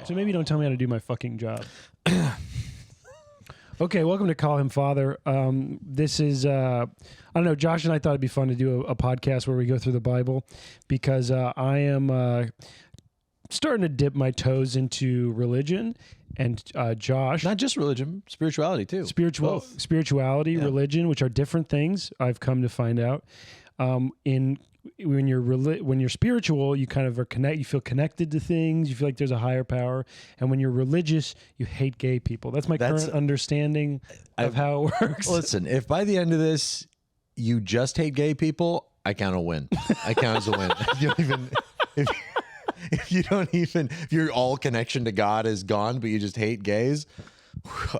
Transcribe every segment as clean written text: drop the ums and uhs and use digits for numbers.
So maybe don't tell me how to do my fucking job. Okay, welcome to Call Him Father. This is, I don't know, Josh and I thought it'd be fun to do a podcast where we go through the Bible because I am starting to dip my toes into religion, and Josh... Not just religion, spirituality too. Spirituality, Yeah. religion, which are different things, I've come to find out. When you're spiritual, you kind of you feel connected to things, you feel like there's a higher power, and when you're religious, you hate gay people. That's my current understanding of how it works. Listen, if by the end of this you just hate gay people, I count a win. I count as a win. You don't even if your all connection to God is gone, but you just hate gays,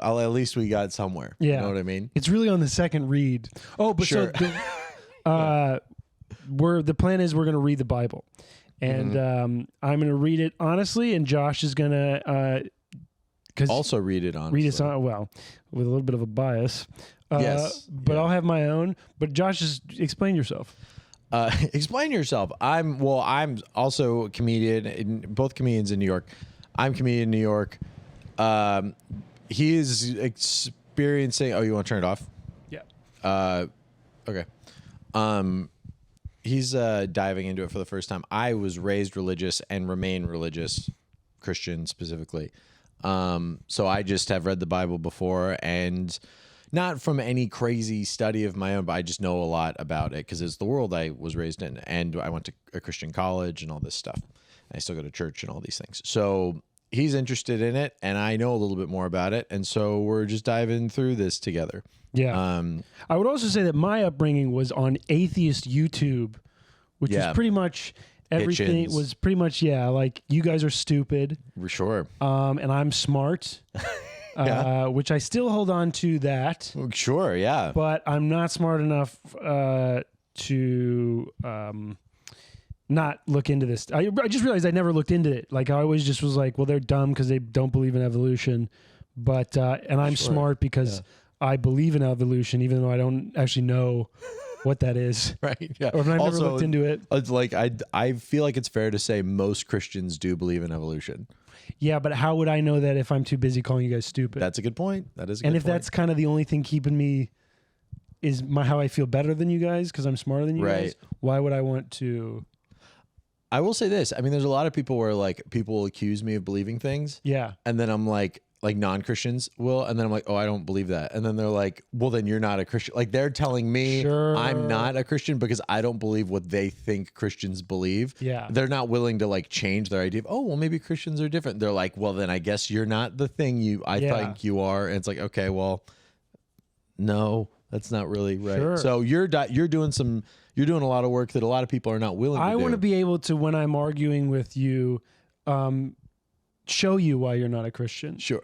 at least we got somewhere. Yeah. You know what I mean? It's really on the second read. Oh, but Sure. the plan is we're going to read the Bible, and I'm going to read it honestly, and Josh is going to Also read it honestly. read it well with a little bit of a bias. Yes. But Yeah. I'll have my own. But Josh, just explain yourself. Explain yourself. I'm also a comedian, both comedians in New York. I'm a comedian in New York. He is experiencing. Oh, you want to turn it off? Yeah. Okay. He's diving into it for the first time. I was raised religious and remain religious, Christian specifically. So I just have read the Bible before, and not from any crazy study of my own, but I just know a lot about it because it's the world I was raised in, and I went to a Christian college and all this stuff. I still go to church and all these things. So he's interested in it, and I know a little bit more about it, and so we're just diving through this together. Yeah. I would also say that my upbringing was on atheist YouTube, which was pretty much everything. Hitchens. Was pretty much like you guys are stupid, Sure. and I'm smart, Yeah. which I still hold on to that, Sure. Yeah. but I'm not smart enough to not look into this. I just realized I never looked into it. Like I always just was like, well, they're dumb because they don't believe in evolution, but and I'm smart because I believe in evolution, even though I don't actually know what that is. Right. Yeah. Or I've never looked into it. It's like I feel like it's fair to say most Christians do believe in evolution. Yeah, but how would I know that if I'm too busy calling you guys stupid? That's a good point. That is a good and point. if that's kind of the only thing keeping me is how I feel better than you guys because I'm smarter than you guys, why would I want to? I will say this. I mean, there's a lot of people where like people accuse me of believing things. Yeah. And then I'm like non-Christians will. And then I'm like, oh, I don't believe that. And then they're like, well, then you're not a Christian. Like they're telling me I'm not a Christian because I don't believe what they think Christians believe. Yeah. They're not willing to like change their idea of, oh, well, maybe Christians are different. They're like, well, then I guess you're not the thing I think you are. And it's like, okay, well, no, that's not really right. Sure. So you're doing a lot of work that a lot of people are not willing to do. I want to be able to, when I'm arguing with you, show you why you're not a Christian. Sure.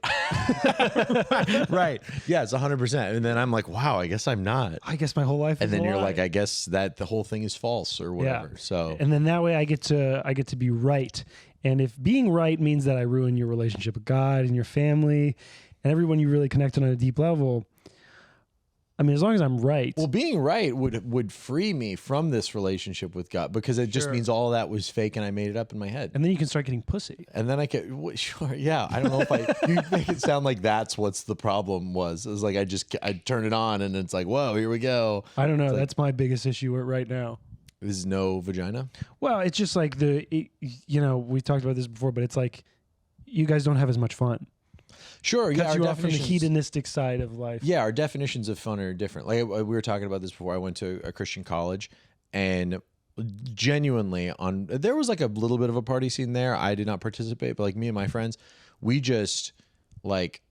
Right. Yeah, it's 100%. And then I'm like, wow, I guess I'm not. I guess my whole life And is then a you're lie. like, I guess that the whole thing is false or whatever. Yeah. So And then that way I get to be right. And if being right means that I ruin your relationship with God and your family and everyone you really connect on a deep level, I mean, as long as I'm right. well, being right would free me from this relationship with God because it just means all of that was fake and I made it up in my head. And then you can start getting pussy. And then I can, sure, yeah. I don't know if you make it sound like that's what's the problem was. It was like I turn it on and it's like, whoa, here we go. I don't know. It's like- That's my biggest issue right now. There's no vagina. Well, it's just like we talked about this before, but it's like you guys don't have as much fun. Sure, yeah. Cuts Our you off from the definitions- hedonistic side of life. Yeah, our definitions of fun are different. Like we were talking about this before. I went to a Christian college, and genuinely, there was like a little bit of a party scene there. I did not participate, but like me and my friends, we just like,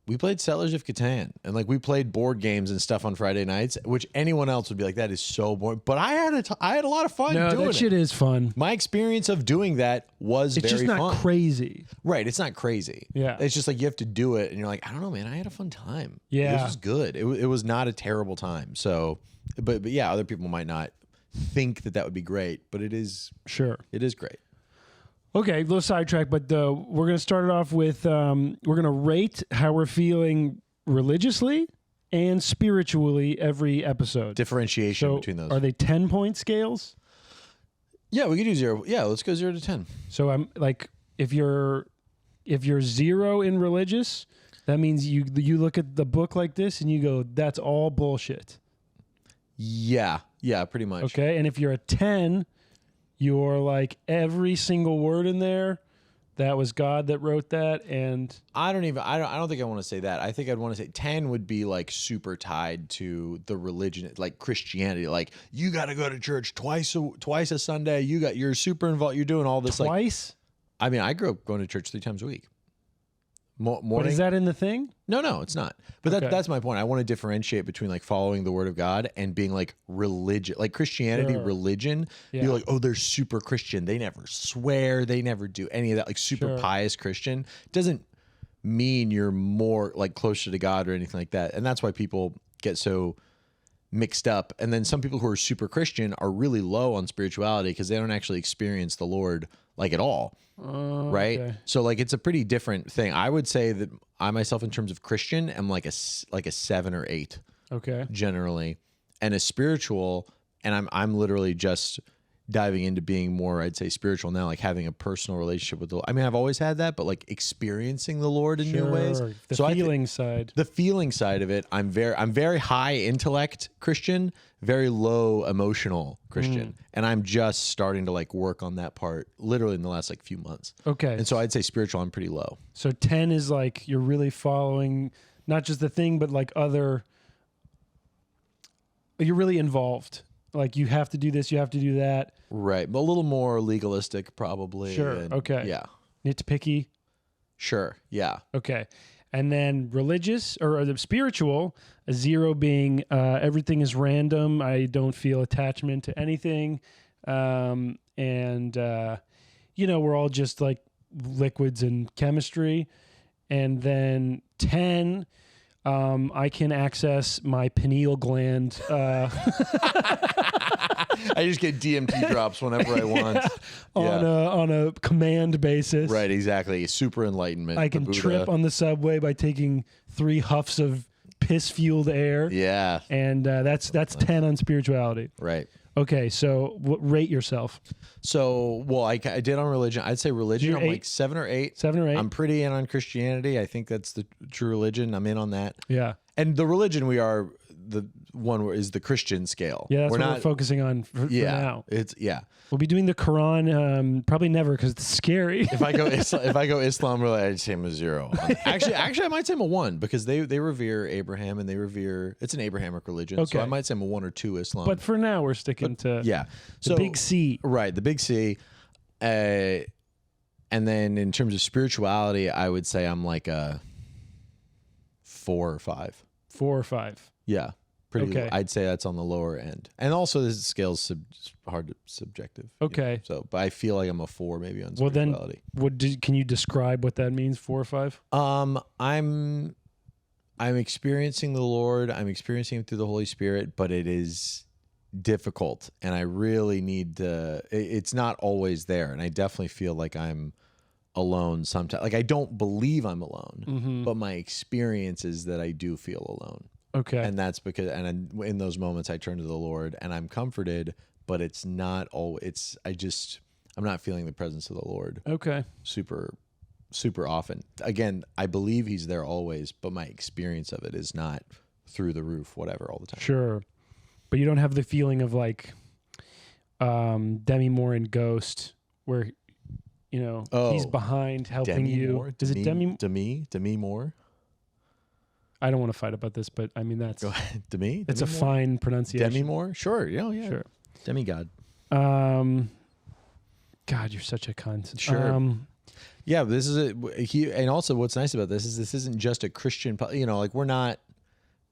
we played Settlers of Catan, and like we played board games and stuff on Friday nights, which anyone else would be like, that is so boring. But I had a lot of fun No, doing that shit it. is fun. My experience of doing that was It's very just not fun. crazy. Right, it's not crazy. Yeah. It's just like you have to do it and you're like, I don't know, man, I had a fun time. Yeah. This was good. It was not a terrible time. So, but yeah, other people might not think that would be great, but it is great. Okay, a little sidetrack, but we're going to start it off with we're going to rate how we're feeling religiously and spiritually every episode. Differentiation So between those. are they 10-point scales? Yeah, we could do 0. Yeah, let's go 0 to 10. So I'm like if you're 0 in religious, that means you look at the book like this and you go, that's all bullshit. Yeah, pretty much. Okay, and if you're a 10, you're like every single word in there, that was God that wrote that, and I don't think I want to say that. I think I'd want to say 10 would be like super tied to the religion, like Christianity. Like you got to go to church twice a Sunday. You're super involved. You're doing all this twice. I mean, I grew up going to church 3 times a week. Morning. But is that in the thing? No, it's not. But Okay. that's my point. I want to differentiate between like following the word of God and being like religion, like Christianity, Sure. religion. Yeah. You're like, oh, they're super Christian. They never swear. They never do any of that. Like super Sure. pious Christian doesn't mean you're more like closer to God or anything like that. And that's why people get so mixed up. And then some people who are super Christian are really low on spirituality because they don't actually experience the Lord like at all. Right. Okay. So like it's a pretty different thing. I would say that I myself in terms of Christian am like a 7 or 8 Okay. generally, and a spiritual. And I'm literally just diving into being more, I'd say, spiritual now, like having a personal relationship with the Lord. I mean, I've always had that, but like experiencing the Lord in new ways. Sure. The So I thi- feeling side. the feeling side of it, I'm very high intellect Christian, very low emotional Christian, and I'm just starting to like work on that part literally in the last like few months. Okay. And so I'd say spiritual, I'm pretty low. So 10 is like you're really following not just the thing, but like you're really involved. Like you have to do this, you have to do that. Right, but a little more legalistic probably. Sure, and- okay. Yeah. Nitpicky. Sure. Yeah. Okay. And then religious or the spiritual, a 0 being everything is random. I don't feel attachment to anything. And we're all just like liquids and chemistry. And then 10, I can access my pineal gland. I just get DMT drops whenever I want. On a command basis. Right, exactly. Super enlightenment. I the can Buddha. trip on the subway by taking 3 huffs of piss-fueled air. Yeah. And that's 10 on spirituality. Right. Okay, so rate yourself. So, well, I did on religion. I'd say religion, You're I'm 8? like 7 or 8. 7 or 8? I'm pretty in on Christianity. I think that's the true religion. I'm in on that. Yeah. And the religion we are the one where is the Christian scale. Yeah, that's we're what not we're focusing on for now. It's We'll be doing the Quran probably never because it's scary. If I go Islam, really, I'd say I'm a 0. Actually, I might say I'm a 1 because they revere Abraham and it's an Abrahamic religion. Okay. So I might say I'm a 1 or 2 Islam. But for now, we're sticking to yeah, the big C. Right, the big C. And then in terms of spirituality, I would say I'm like a 4 or 5. 4 or 5. Yeah, pretty. Okay. I'd say that's on the lower end. And also, this scale's subjective. Okay. So, but I feel like I'm a 4 maybe on Well, then, spirituality. can you describe what that means? 4 or 5? I'm experiencing the Lord. I'm experiencing Him through the Holy Spirit, but it is difficult, and I really need to. It's not always there, and I definitely feel like I'm alone sometimes. Like I don't believe I'm alone, but my experience is that I do feel alone. Okay. And that's because, in those moments, I turn to the Lord and I'm comforted, but it's not always. I'm not feeling the presence of the Lord. Okay. Super often. Again, I believe He's there always, but my experience of it is not through the roof, whatever, all the time. Sure. But you don't have the feeling of like Demi Moore in Ghost where, he's behind helping Demi you. Moore? Is it Demi? Demi Moore? I don't want to fight about this, but I mean, Go ahead. Demi? it's a Demi Moore? fine pronunciation. Demi Moore? Sure. Yeah. Sure. Demigod. God, you're such a cunt. Sure. Yeah, but this is and also what's nice about this isn't just a Christian, like we're not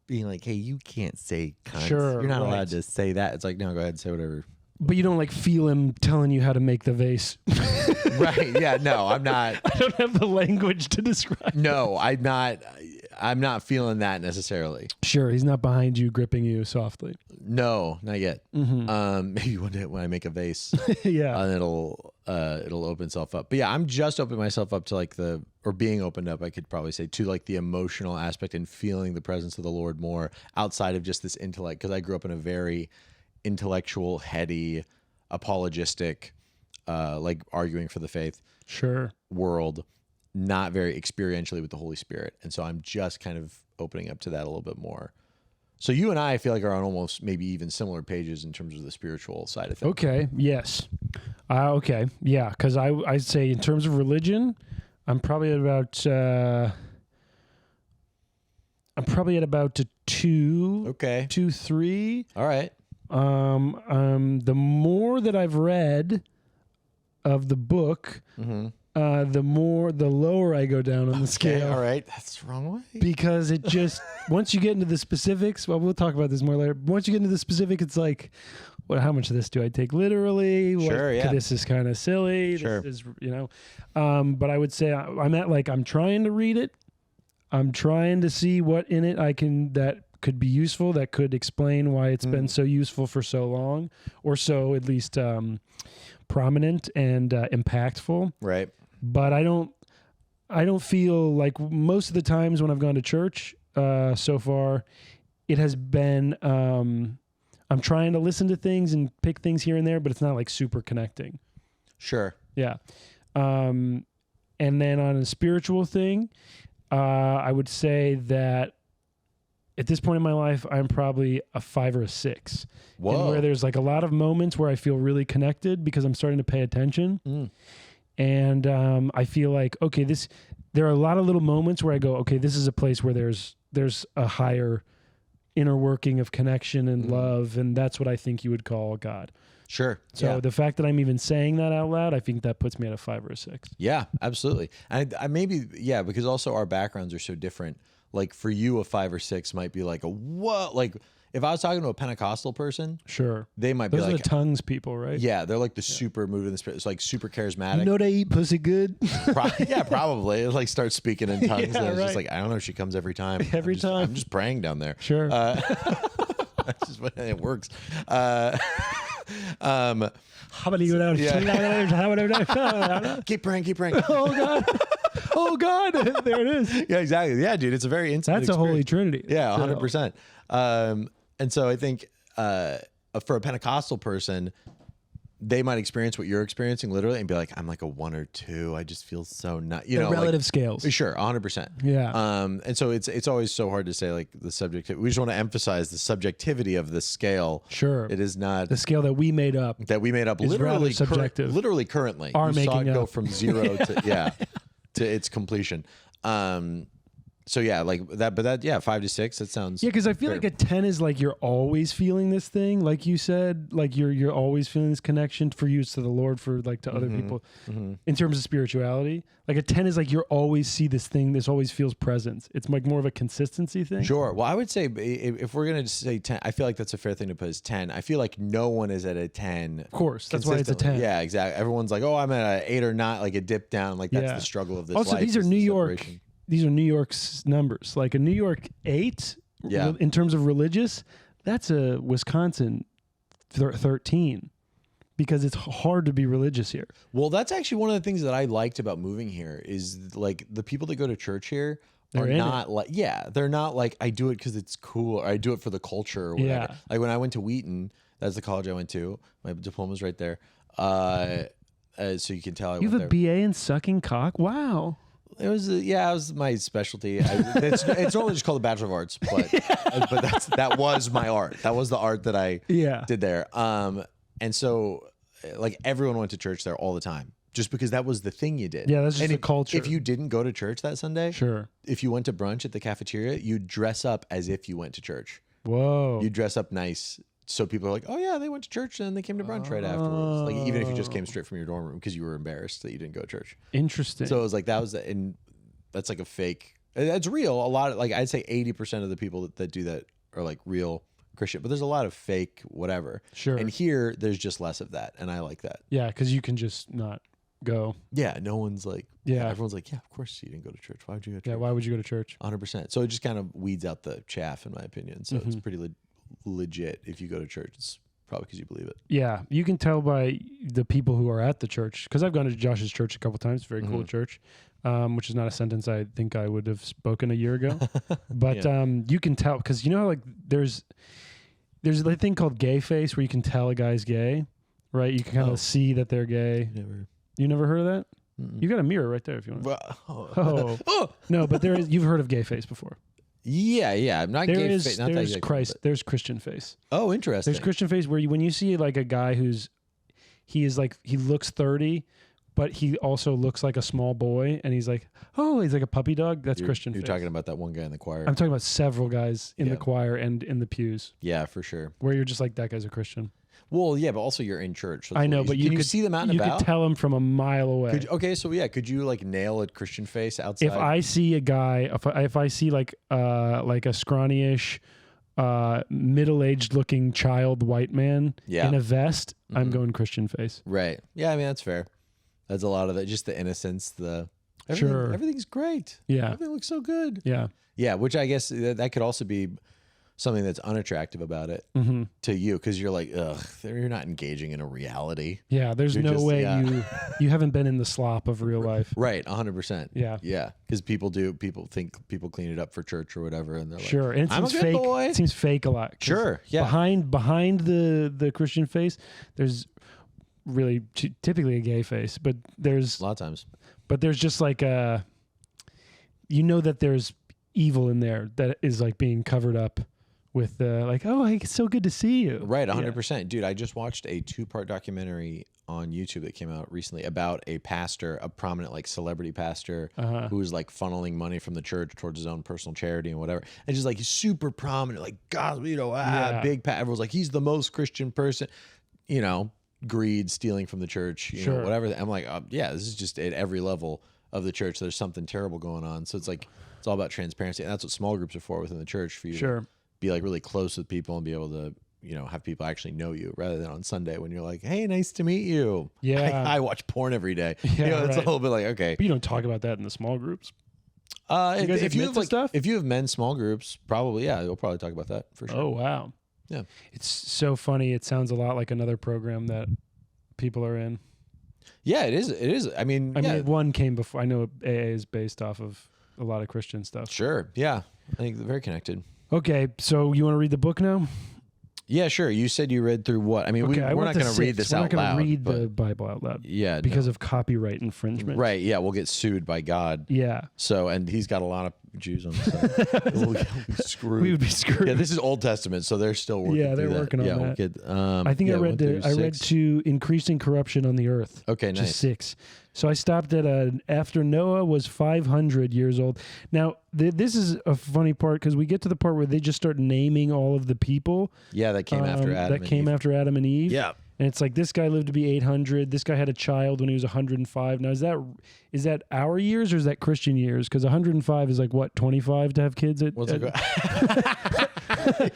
being like, hey, you can't say cunt. Sure, You're not right. allowed to say that. It's like, no, go ahead and say whatever. But you don't like feel him telling you how to make the vase. Right. Yeah. No, I'm not. I don't have the language to describe. No, I'm not feeling that necessarily. Sure, he's not behind you, gripping you softly. No, not yet. Mm-hmm. Maybe one day when I make a vase, Yeah. and it'll open itself up. But yeah, I'm just opening myself up to being opened up, I could probably say, to like the emotional aspect and feeling the presence of the Lord more outside of just this intellect. Because I grew up in a very intellectual, heady, apologistic, like arguing for the faith Sure. world, not very experientially with the Holy Spirit. And so I'm just kind of opening up to that a little bit more. So you and I feel like are on almost maybe even similar pages in terms of the spiritual side of things. Okay. Yes. Okay. Yeah. Because I'd say in terms of religion, I'm probably at about a 2. Okay. 2, 3. All right. The more that I've read of the book, the lower I go down on the scale. Okay, all right. That's the wrong way. Because it just, once you get into the specifics, well, we'll talk about this more later. Once you get into the specific, it's like, well, how much of this do I take literally? Sure, yeah. This is kind of silly. Sure. This is, but I would say I'm trying to read it. I'm trying to see what in it that could be useful, that could explain why it's been so useful for so long, or so at least prominent and impactful. Right. But I don't feel like most of the times when I've gone to church so far, it has been I'm trying to listen to things and pick things here and there, but it's not like super connecting. Sure. Yeah. And then on a spiritual thing, I would say that at this point in my life, I'm probably a 5 or a 6. Whoa. And where there's like a lot of moments where I feel really connected because I'm starting to pay attention. And I feel like, okay, there are a lot of little moments where I go, okay, this is a place where there's a higher inner working of connection and love. And that's what I think you would call God. Sure. So the fact that I'm even saying that out loud, I think that puts me at a 5 or a 6. Yeah, absolutely. And I maybe, because also our backgrounds are so different. Like for you, a 5 or 6 might be like a what? Like if I was talking to a Pentecostal person, Sure, they might those be are like the tongues people, right? Yeah, they're like the super moved in the spirit. It's like super charismatic. You know they eat pussy good. Yeah, probably. It like starts speaking in tongues. Yeah, and it's just right. like, I don't know. She comes every time. Every time. I'm just praying down there. Sure. That's just what it works. Keep praying. Oh God. There it is. Yeah, exactly. Yeah, dude, it's a very intimate That's a holy trinity. Yeah, 100%. And so I think for a Pentecostal person, they might experience what you're experiencing literally and be like, I'm like a 1 or 2. I just feel so not, Relative like, scales. Sure, 100%. Yeah. And so it's always so hard to say like the subject. We just want to emphasize the subjectivity of the scale. Sure. It is not The scale that we made up. literally subjective. literally currently. Are You saw making it go up. from 0 to to its completion. So yeah, like that, but that, 5 to 6, that sounds. Yeah, because I feel fair. like a 10 is like you're always feeling this thing, like you said, like you're always feeling this connection. For you, it's to the Lord, for like to other people. In terms of spirituality, like a 10 is like you always see this thing. This always feels presence. It's like more of a consistency thing. Sure. Well, I would say if we're gonna say 10, I feel like that's a fair thing to put as 10. I feel like no one is at a 10. Of course, that's why it's a 10. consistently. Yeah, exactly. Everyone's like, oh, I'm at a 8 or not, like a dip down. Like that's the struggle of this. Also, life, these are is New the York. separation. These are New York's numbers. Like a New York 8, Yeah. in terms of religious, that's a Wisconsin 13, because it's hard to be religious here. Well, that's actually one of the things that I liked about moving here is like the people that go to church here are They're in not like, they're not like, I do it because it's cool or I do it for the culture or whatever. Yeah. Like when I went to Wheaton, that's the college I went to. My diploma's right there. So you can tell I You went have there. a BA in sucking cock? Wow. It was it was my specialty. It's normally just called the Bachelor of Arts, but that was my art. That was the art that I did there. And so like everyone went to church there all the time, just because that was the thing you did. Yeah, that's just and the culture. If you didn't go to church that Sunday, Sure. if you went to brunch at the cafeteria, you'd dress up as if you went to church. Whoa. You'd dress up nice. So people are like, oh yeah, they went to church and they came to brunch right afterwards. Like even if you just came straight from your dorm room because you were embarrassed that you didn't go to church. Interesting. So it was like and that's like a fake. That's real. A lot of like I'd say 80% of the people that do that are like real Christian, but there's a lot of fake whatever. Sure. And here there's just less of that, and I like that. Yeah, because you can just not go. Yeah, no one's like. Yeah. Everyone's like, yeah, of course you didn't go to church. Why would you go to church? Yeah, why would you go to church? 100%. So it just kind of weeds out the chaff, in my opinion. So it's pretty legit if you go to church. It's probably because you believe it. Yeah, you can tell by the people who are at the church, because I've gone to Josh's church a couple times. Very cool church, which is not a sentence I think I would have spoken a year ago. But you can tell, because you know how like there's a thing called gay face where you can tell a guy's gay, right? You can kind of see that they're gay. Never. You never heard of that? You got a mirror right there if you want. Well, Oh. No, but there is. You've heard of gay face before. yeah. I'm not There gay. is. Not There's that gay, Christ. but- There's Christian face. Oh, interesting. There's Christian face where when you see like a guy he looks 30, but he also looks like a small boy, and he's like a puppy dog. That's Christian You're face. talking about that one guy in the choir. I'm talking about several guys in the choir and in the pews Yeah, for sure. where you're just like, that guy's a Christian. Well, yeah, but also you're in church. So I know, but can you could see them out and you about. could tell him from a mile away. Could you like nail a Christian face outside? If I see a guy, if I see like a scrawny-ish, middle-aged looking child white man in a vest, I'm going Christian face. Right. Yeah, I mean that's fair. That's a lot of that. Just the innocence. Everything's great. Yeah. Everything looks so good. Yeah. Yeah, which I guess that could also be something that's unattractive about it to you because you're like, ugh, you're not engaging in a reality. Yeah, there's no way you haven't been in the slop of real life. Right, 100%. Yeah. Yeah, because people think people clean it up for church or whatever, and they're like, Sure, and it I'm seems a good fake. boy. It seems fake a lot. 'Cause Sure, yeah. Behind the Christian face, there's really typically a gay face, but there's A lot of times. just like that there's evil in there that is like being covered up with like, oh, it's so good to see you. Right, 100%. Dude, I just watched a 2-part documentary on YouTube that came out recently about a pastor, a prominent like celebrity pastor who was like funneling money from the church towards his own personal charity and whatever. And just like he's super prominent, like God, big everyone's like, he's the most Christian person, greed, stealing from the church, whatever. I'm like, yeah, this is just at every level of the church. There's something terrible going on. So it's like, it's all about transparency. And that's what small groups are for within the church, for you to be like really close with people and be able to, have people actually know you rather than on Sunday when you're like, hey, nice to meet you. Yeah. I watch porn every day. Yeah, it's a little bit like, okay. But you don't talk about that in the small groups. If you admit have to like, stuff? if you have men's small groups, probably, yeah, you'll probably talk about that for sure. Oh, wow. Yeah. It's so funny. It sounds a lot like another program that people are in. Yeah, it is. It is. I mean, one came before. I know AA is based off of a lot of Christian stuff. Sure. Yeah. I think they're very connected. Okay, so you want to read the book now? Yeah, sure. You said you read through what? I mean, we're not going to read this out loud. We're not going to read the Bible out loud. Yeah. Because of copyright infringement. Right. Yeah. We'll get sued by God. Yeah. So, and he's got a lot of Jews on the side. We'll be screwed. We would be screwed. Yeah, this is Old Testament, so they're still working. Yeah, they're through working that. on that. We'll get, I think I read to increasing corruption on the earth. Okay, which nice. is 6. So I stopped at after Noah was 500 years old. Now this is a funny part because we get to the part where they just start naming all of the people. Yeah, that came after Adam. After Adam and Eve. Yeah. And it's like this guy lived to be 800. This guy had a child when he was 105. Now is that our years or is that Christian years? Because 105 is like what, 25 to have kids?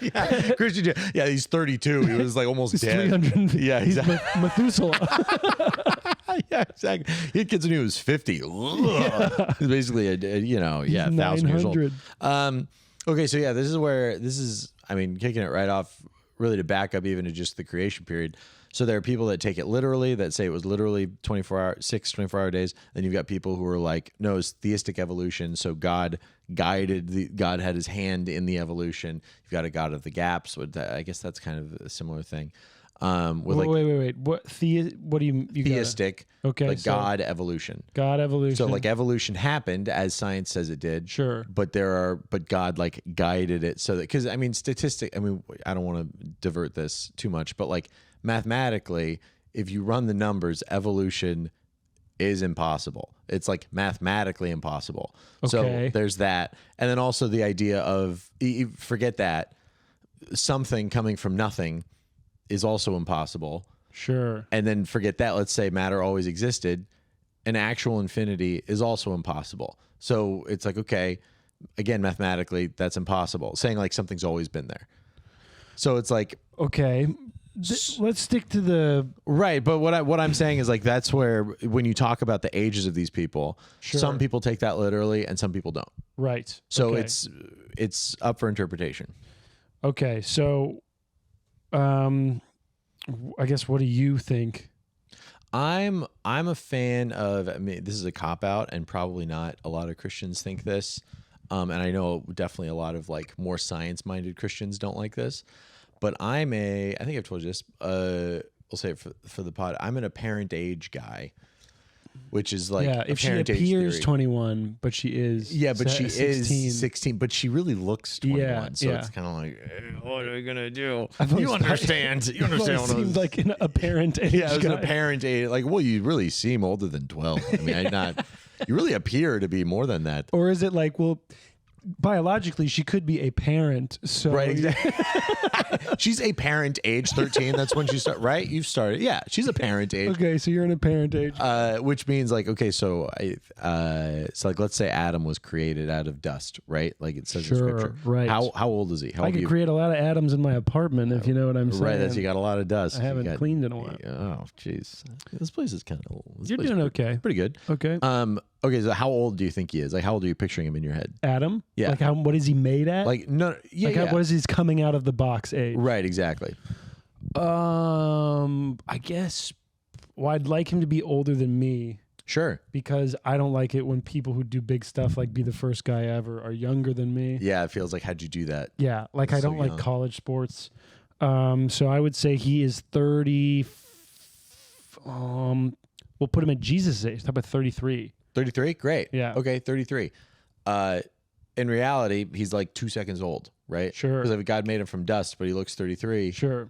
Yeah, Christian. Yeah, he's 32. He was like almost He's dead. 300. Yeah, He's exactly. Methuselah. Yeah, exactly. He had kids when he was 50. He's basically a 1,000 years old. Okay, so yeah, this is kicking it right off, really to back up even to just the creation period. So there are people that take it literally, that say it was literally 24-hour days. Then you've got people who are like, no, it's theistic evolution. So God had his hand in the evolution. You've got a God of the gaps. I guess that's kind of a similar thing. Wait. What do you theistic? Okay, like so God evolution. God evolution. So like evolution happened as science says it did. Sure. But God like guided it so that, because I don't want to divert this too much, but like mathematically, if you run the numbers, evolution is impossible. It's like mathematically impossible. Okay. So there's that. And then also the idea of, forget that, something coming from nothing is also impossible. Sure. And then forget that. Let's say matter always existed. An actual infinity is also impossible. So it's like, okay, again, mathematically, that's impossible. Saying like something's always been there. So it's like, okay, let's stick to the right. But what I'm saying is like, that's where when you talk about the ages of these people, Sure. some people take that literally and some people don't. right. So okay. it's up for interpretation. Okay. So, I guess, what do you think? I'm a fan of, this is a cop out and probably not a lot of Christians think this. And I know definitely a lot of like more science minded Christians don't like this, but I think I've told you this, we'll say it for the pod. I'm an apparent age guy. which is like yeah, if she apparent age appears theory. 21, but she is But she 16. is 16, but she really looks 21. Yeah, so yeah. it's kind of like, what are we gonna do? I've You always understand? You Well, understand? it what I was- seemed like an apparent age Yeah, it was an guy. apparent age. Like, well, you really seem older than 12. I mean, you really appear to be more than that. Or is it like, well, biologically she could be a parent, so Right, exactly. She's a parent age 13. That's when she started, right? You've started. Yeah, she's a parent age. Okay, so you're in a parent age. Which means like, okay, so so like, let's say Adam was created out of dust, right? Like it says Sure, in scripture. right. How old is he? How I old could create a lot of atoms in my apartment, if you know what I'm saying. Right, that's you got a lot of dust. I haven't You got- cleaned in a while. Oh, jeez, this place is kind of old. You're doing okay. Pretty good. Okay. Okay, so how old do you think he is? Like, how old are you picturing him in your head? Adam? Yeah. Like what is he made at? Like, no, yeah, Like yeah. what is his coming out of the box age? Right, exactly. I guess I'd like him to be older than me Sure. because I don't like it when people who do big stuff like be the first guy ever are younger than me. Yeah, it feels like, how'd you do that? Yeah, like I So don't like young. college sports. So I would say he is 30. We'll put him at Jesus' age. How about 33? 33? Great. Yeah. Okay, 33. In reality, he's like 2 seconds old, right? Sure. Because if God made him from dust, but he looks 33. Sure.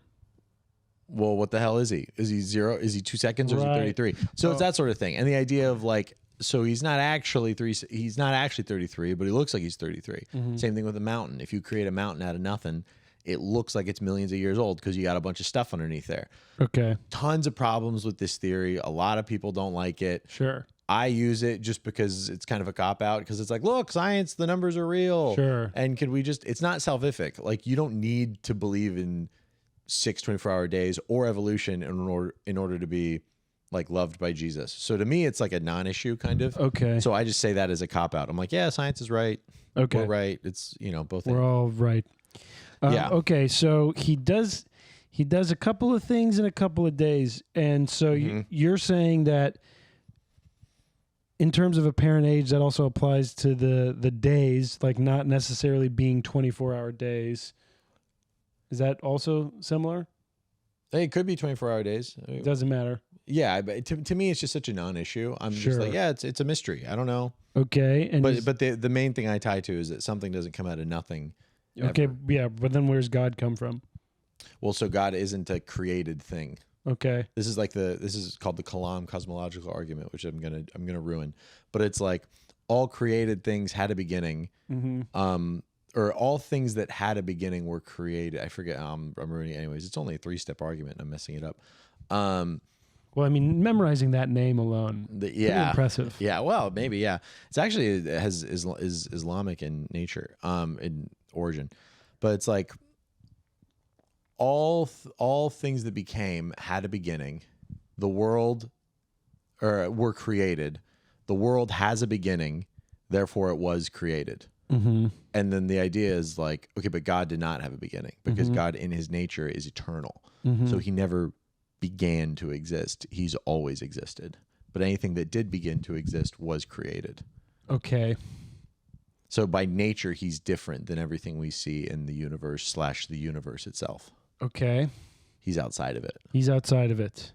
Well, what the hell is he? Is he 0? Is he 2 seconds or is he Right. 33? So it's that sort of thing. And the idea of like, so he's not actually 33, but he looks like he's 33. Mm-hmm. Same thing with a mountain. If you create a mountain out of nothing, it looks like it's millions of years old because you got a bunch of stuff underneath there. Okay. Tons of problems with this theory. A lot of people don't like it. Sure. I use it just because it's kind of a cop out because it's like, look, science, the numbers are real. Sure. And can we just, it's not salvific. Like you don't need to believe in 6 24-hour days or evolution in order to be like loved by Jesus. So to me, it's like a non-issue kind of. Okay. So I just say that as a cop out. I'm like, yeah, science is right. Okay. We're right. It's, both. We're all right. Yeah. Okay. So he does a couple of things in a couple of days, and so you're saying that in terms of apparent age, that also applies to the days, like not necessarily being 24-hour days. Is that also similar? Hey, it could be 24-hour days. It doesn't matter. Yeah, but to me, it's just such a non-issue. I'm just Sure. like, yeah, it's a mystery. I don't know. Okay. And But the main thing I tie to is that something doesn't come out of nothing. okay, ever. yeah, but then where's God come from? Well, so God isn't a created thing. Okay. This is called the Kalam cosmological argument, which I'm gonna ruin. But it's like all created things had a beginning. Mm-hmm. Or all things that had a beginning were created. I forget. I'm ruining it anyways. It's only a 3-step argument, and I'm messing it up. Well, I mean, memorizing that name alone, pretty impressive. Yeah, well, maybe, yeah. It's actually, it is Islamic in nature, in origin. But it's like all things that became had a beginning. The world were created. The world has a beginning, therefore it was created. Mm-hmm. And then the idea is like, okay, but God did not have a beginning because God in his nature is eternal. So he never began to exist. He's always existed. But anything that did begin to exist was created. Okay. So by nature, he's different than everything we see in the universe / the universe itself. Okay. He's outside of it. He's outside of it.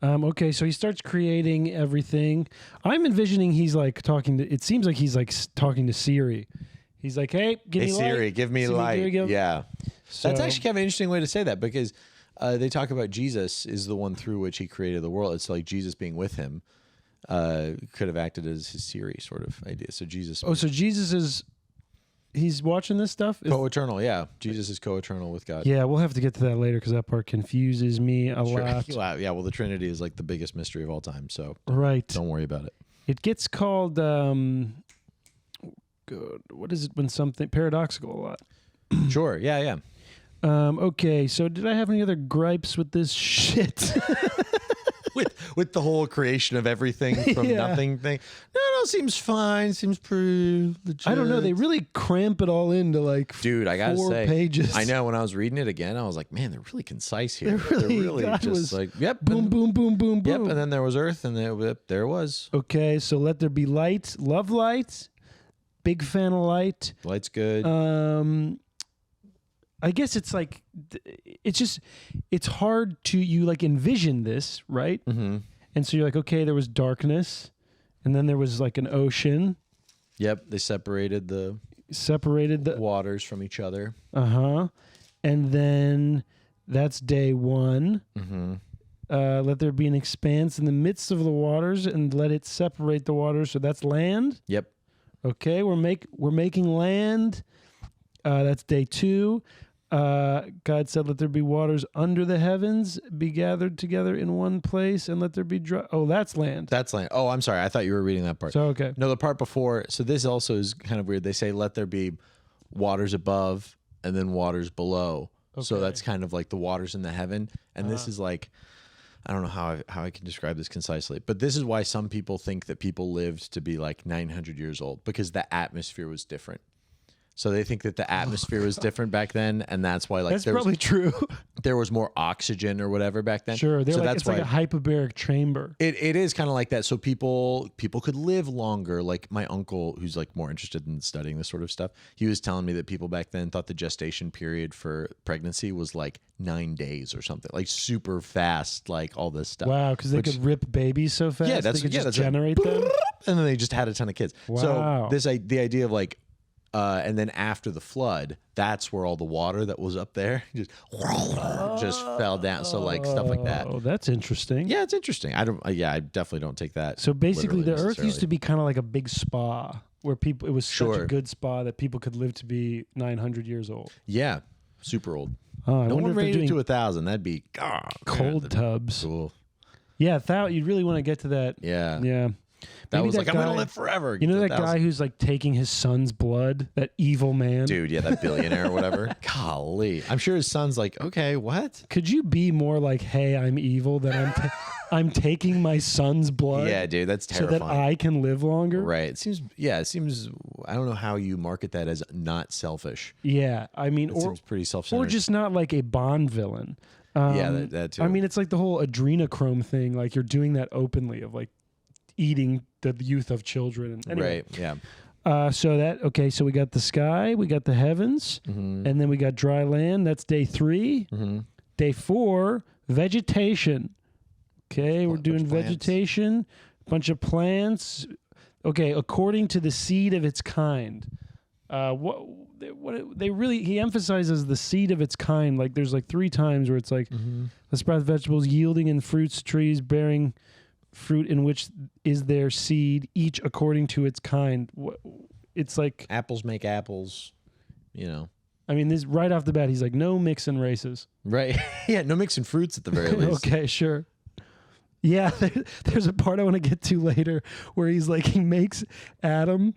Okay, so he starts creating everything. I'm envisioning he's like talking to. It seems like he's like talking to Siri. He's like, "Hey, give Hey me Siri, light. give me Siri, light." give- Yeah. So, That's actually kind of an interesting way to say that because they talk about Jesus is the one through which he created the world. It's like Jesus being with him could have acted as his Siri sort of idea. So Jesus. Oh, so Jesus is. He's watching this stuff. Co-eternal, yeah. Jesus is co-eternal with God. Yeah, we'll have to get to that later because that part confuses me a lot. Wow, yeah, well, the Trinity is like the biggest mystery of all time, so Right. don't worry about it. It gets called. Good. What is it when something paradoxical a lot? Sure, yeah. Okay, so did I have any other gripes with this shit? With the whole creation of everything from Yeah. nothing thing. No, seems fine. Seems pretty legit. I don't know. They really cramp it all into like Dude, I gotta 4 say, pages. I know when I was reading it again, I was like, man, they're really concise here. They're really- God just was like, yep, Boom, and, boom, boom, boom, yep, boom. and then there was Earth, and there it was. Okay, so let there be light. Love light. Big fan of light. Light's good. I guess it's like it's hard to you like envision this, right? Mm-hmm. And so you're like, okay, there was darkness, and then there was like an ocean. Yep, they separated the waters from each other. And then that's day 1. Mm-hmm. Let there be an expanse in the midst of the waters, and let it separate the waters. So that's land. Yep. Okay, we're making land. That's day 2. God said, "Let there be waters under the heavens, be gathered together in one place, and let there be dry." Oh, that's land. That's land. Oh, I'm sorry. I thought you were reading that part. So okay. No, the part before. So this also is kind of weird. They say, "Let there be waters above, and then waters below." So Okay. that's kind of like the waters in the heaven. And this is like, I don't know how I can describe this concisely, but this is why some people think that people lived to be like 900 years old, because the atmosphere was different. So they think that the atmosphere was different back then, and that's why That's probably true. there was more oxygen or whatever back then. Sure, so like, that's it's why like a hyperbaric chamber. it is kind of like that. So people could live longer. Like my uncle, who's like more interested in studying this sort of stuff, he was telling me that people back then thought the gestation period for pregnancy was like 9 days or something, like super fast, like all this stuff. Wow, because they could rip babies so fast. Yeah, that's they could just that's generate them. and then they just had a ton of kids. Wow. So the idea of like. And then after the flood, that's where all the water that was up there just fell down. So like stuff like that. Oh, that's interesting. Yeah, it's interesting. I definitely don't take that. So basically, the literally Earth used to be kind of like a big spa where people. It was such a Sure. good spa that people could live to be 900 years old. Yeah, super old. Oh, I No wonder one if they're rated doing to 1,000. That'd be cold tubs. Cool. Yeah, you'd really want to get to that. Yeah. Yeah. That Maybe was like, I'm guy- gonna live forever. You know that 1,000. guy who's like taking his son's blood? That evil man. Dude, yeah, that billionaire or whatever. Golly, I'm sure his son's like, okay, what? Could you be more like, hey, I'm evil, that I'm taking my son's blood Yeah, dude, that's so terrifying. that I can live longer? Right. It seems. I don't know how you market that as not selfish. Yeah. I mean, It or seems pretty self-centered. or just not like a Bond villain. Yeah, that too. I mean, it's like the whole adrenochrome thing. Like you're doing that openly of like eating the youth of children. And anyway, right. Yeah. So we got the sky, we got the heavens, and then we got dry land. That's day 3. Mm-hmm. Day 4, vegetation. Okay, we're Bunch doing of plants. vegetation, bunch of plants. Okay, according to the seed of its kind. He emphasizes the seed of its kind. Like there's like 3 times where it's like the sprout vegetables yielding in fruits, trees bearing fruit in which is their seed, each according to its kind. It's like Apples make apples. You know. I mean, this right off the bat, he's like, no mixing races. Right. Yeah. No mixing fruits at the very least. Okay, sure. Yeah, there's a part I want to get to later where he's like, he makes Adam,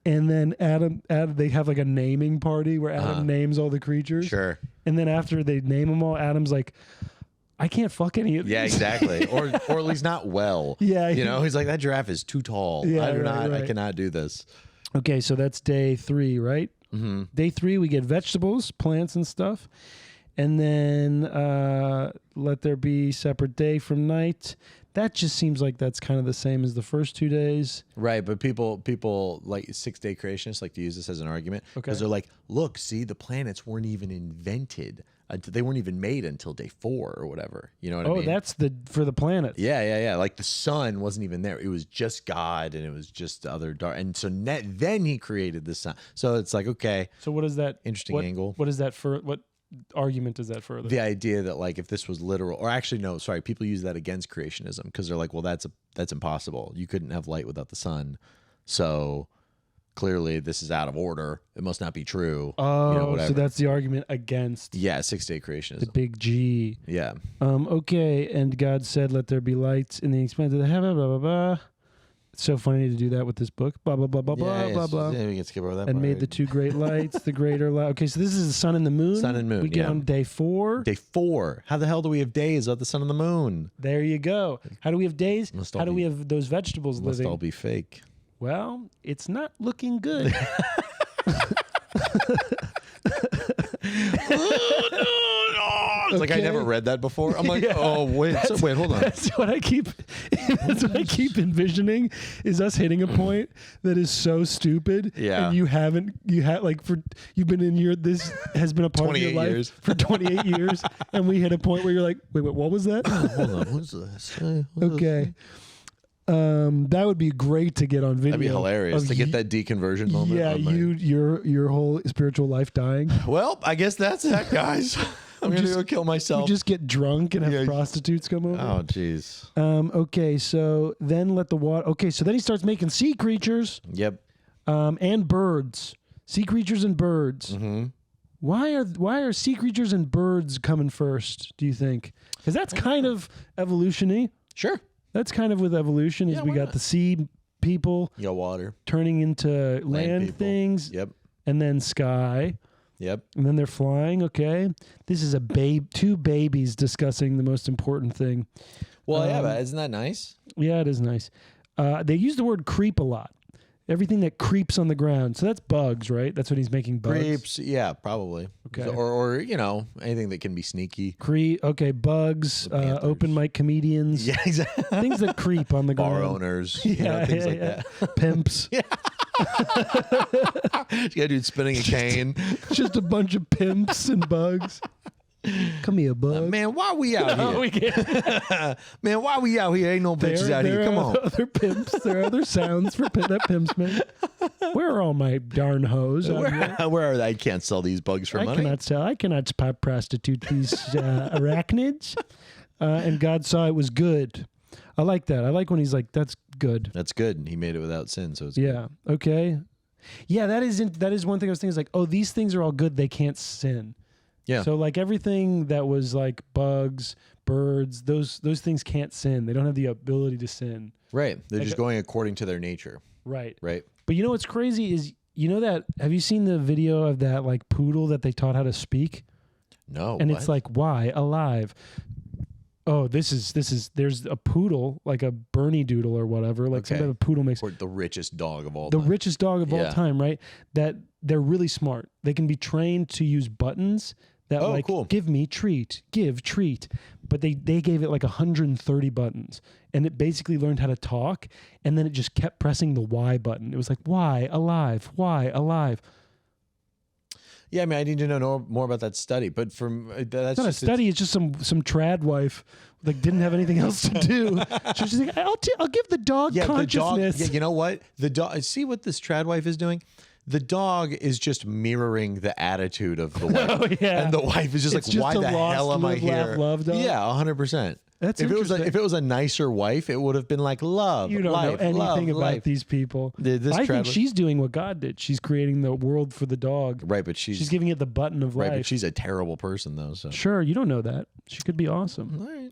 and then Adam, they have like a naming party where Adam names all the creatures. Sure. And then after they name them all, Adam's like, I can't fuck any of these. Yeah, exactly. or at least not well. Yeah, You know, he's like, that giraffe is too tall. Yeah, I right. cannot do this. Okay, so that's day 3, right? Mm-hmm. Day 3, we get vegetables, plants, and stuff. And then let there be separate day from night. That just seems like that's kind of the same as the first 2 days. Right, but people like 6-day creationists like to use this as an argument because Okay. they're like, look, see, the planets weren't even invented. They weren't even made until day 4 or whatever. You know what I mean? Oh, that's for the planets. Yeah. Like the sun wasn't even there. It was just God, and it was just the other dark. And so then he created the sun. So it's like, okay, So what is that? interesting angle. What is that for? What argument is that further? The idea that like if this was literal, or actually no, sorry, people use that against creationism because they're like, well, that's impossible. You couldn't have light without the sun. So clearly this is out of order. It must not be true. Oh, whatever. so that's the argument against 6-day creationism. the big G. Yeah. Okay, and God said, "Let there be lights in the expanse of the heaven." Blah blah blah. It's so funny to do that with this book. Blah blah blah blah blah blah blah. Yeah, we can skip over that. And part. made the 2 great lights, the greater light. Okay, so this is the sun and the moon. Sun and moon, We get yeah. on day 4. Day 4. How the hell do we have days of the sun and the moon? There you go. How do we have days? Must all How do we be- have those vegetables Must living? all be fake. Well, it's not looking good. It's like I never read that before. I'm like, oh wait, hold on. That's what I keep. That's what I keep envisioning is us hitting a point that is so stupid. Yeah. And you've been in this has been a part of your 28 life years. for 28 years, and we hit a point where you're like, wait, what was that? Hold on, what's this? Okay. That would be great to get on video. That'd be hilarious to get that deconversion moment. Yeah, your whole spiritual life dying. Well, I guess that's that, guys. I'm gonna go kill myself. You just get drunk and have prostitutes come over. Oh, jeez. Okay, so then let the water. Okay, so then he starts making sea creatures. Yep. And birds, sea creatures and birds. Mm-hmm. Why are sea creatures and birds coming first? Do you think? Because that's kind of evolution-y. Sure. That's kind of with evolution. Is we got the sea people, water turning into land things. Yep. And then sky. Yep. And then they're flying. Okay, this is two babies discussing the most important thing. Well, yeah, but isn't that nice? Yeah, it is nice. They use the word creep a lot. Everything that creeps on the ground. So that's bugs, right? That's what he's making bugs. Creeps, yeah, probably. Okay. So, or anything that can be sneaky. Okay, bugs, open mic comedians. Yeah, exactly. Things that creep on the ground. Bar owners, things like that. Pimps. Yeah. Yeah, dude, spinning a cane. Just a bunch of pimps and bugs. Come here, bug. Man, why we out here? We can't. Man, why we out here? Ain't no bitches out here. Come on. Other pimps. There are other sounds for that pimps make. Where are all my darn hoes? Where are they? I can't sell these bugs for money. I cannot prostitute these arachnids. And God saw it was good. I like that. I like when he's like, that's good. That's good. He made it without sin, so it's good. Okay. Yeah, that is one thing I was thinking is like, oh, these things are all good. They can't sin. Yeah. So like everything that was like bugs, birds, those things can't sin. They don't have the ability to sin. Right. They're just going according to their nature. Right. Right. But you know what's crazy is that have you seen the video of that like poodle that they taught how to speak? No. And it's like, why? Alive. Oh, there's a poodle, like a Bernie doodle or whatever, like some type of poodle makes. Or the richest dog of all time. The richest dog of all time, right? That they're really smart. They can be trained to use buttons that cool. Give me treat, give treat. But they gave it like 130 buttons. And it basically learned how to talk. And then it just kept pressing the Y button. It was like, why? Alive. Why? Alive. Yeah, I mean, I need to know more about that study, but that's not a study. It's just some trad wife like didn't have anything else to do. She's like, I'll give the dog consciousness. The dog, you know what? The dog. See what this trad wife is doing. The dog is just mirroring the attitude of the wife. Oh, yeah. And the wife is just why the hell am I here? Love dog. Yeah, 100%. That's if it was a nicer wife, it would have been like love. You don't know anything about these people. I think she's doing what God did. She's creating the world for the dog. Right, but she's giving it the button of life. Right, but she's a terrible person though. So sure, you don't know that. She could be awesome. All right.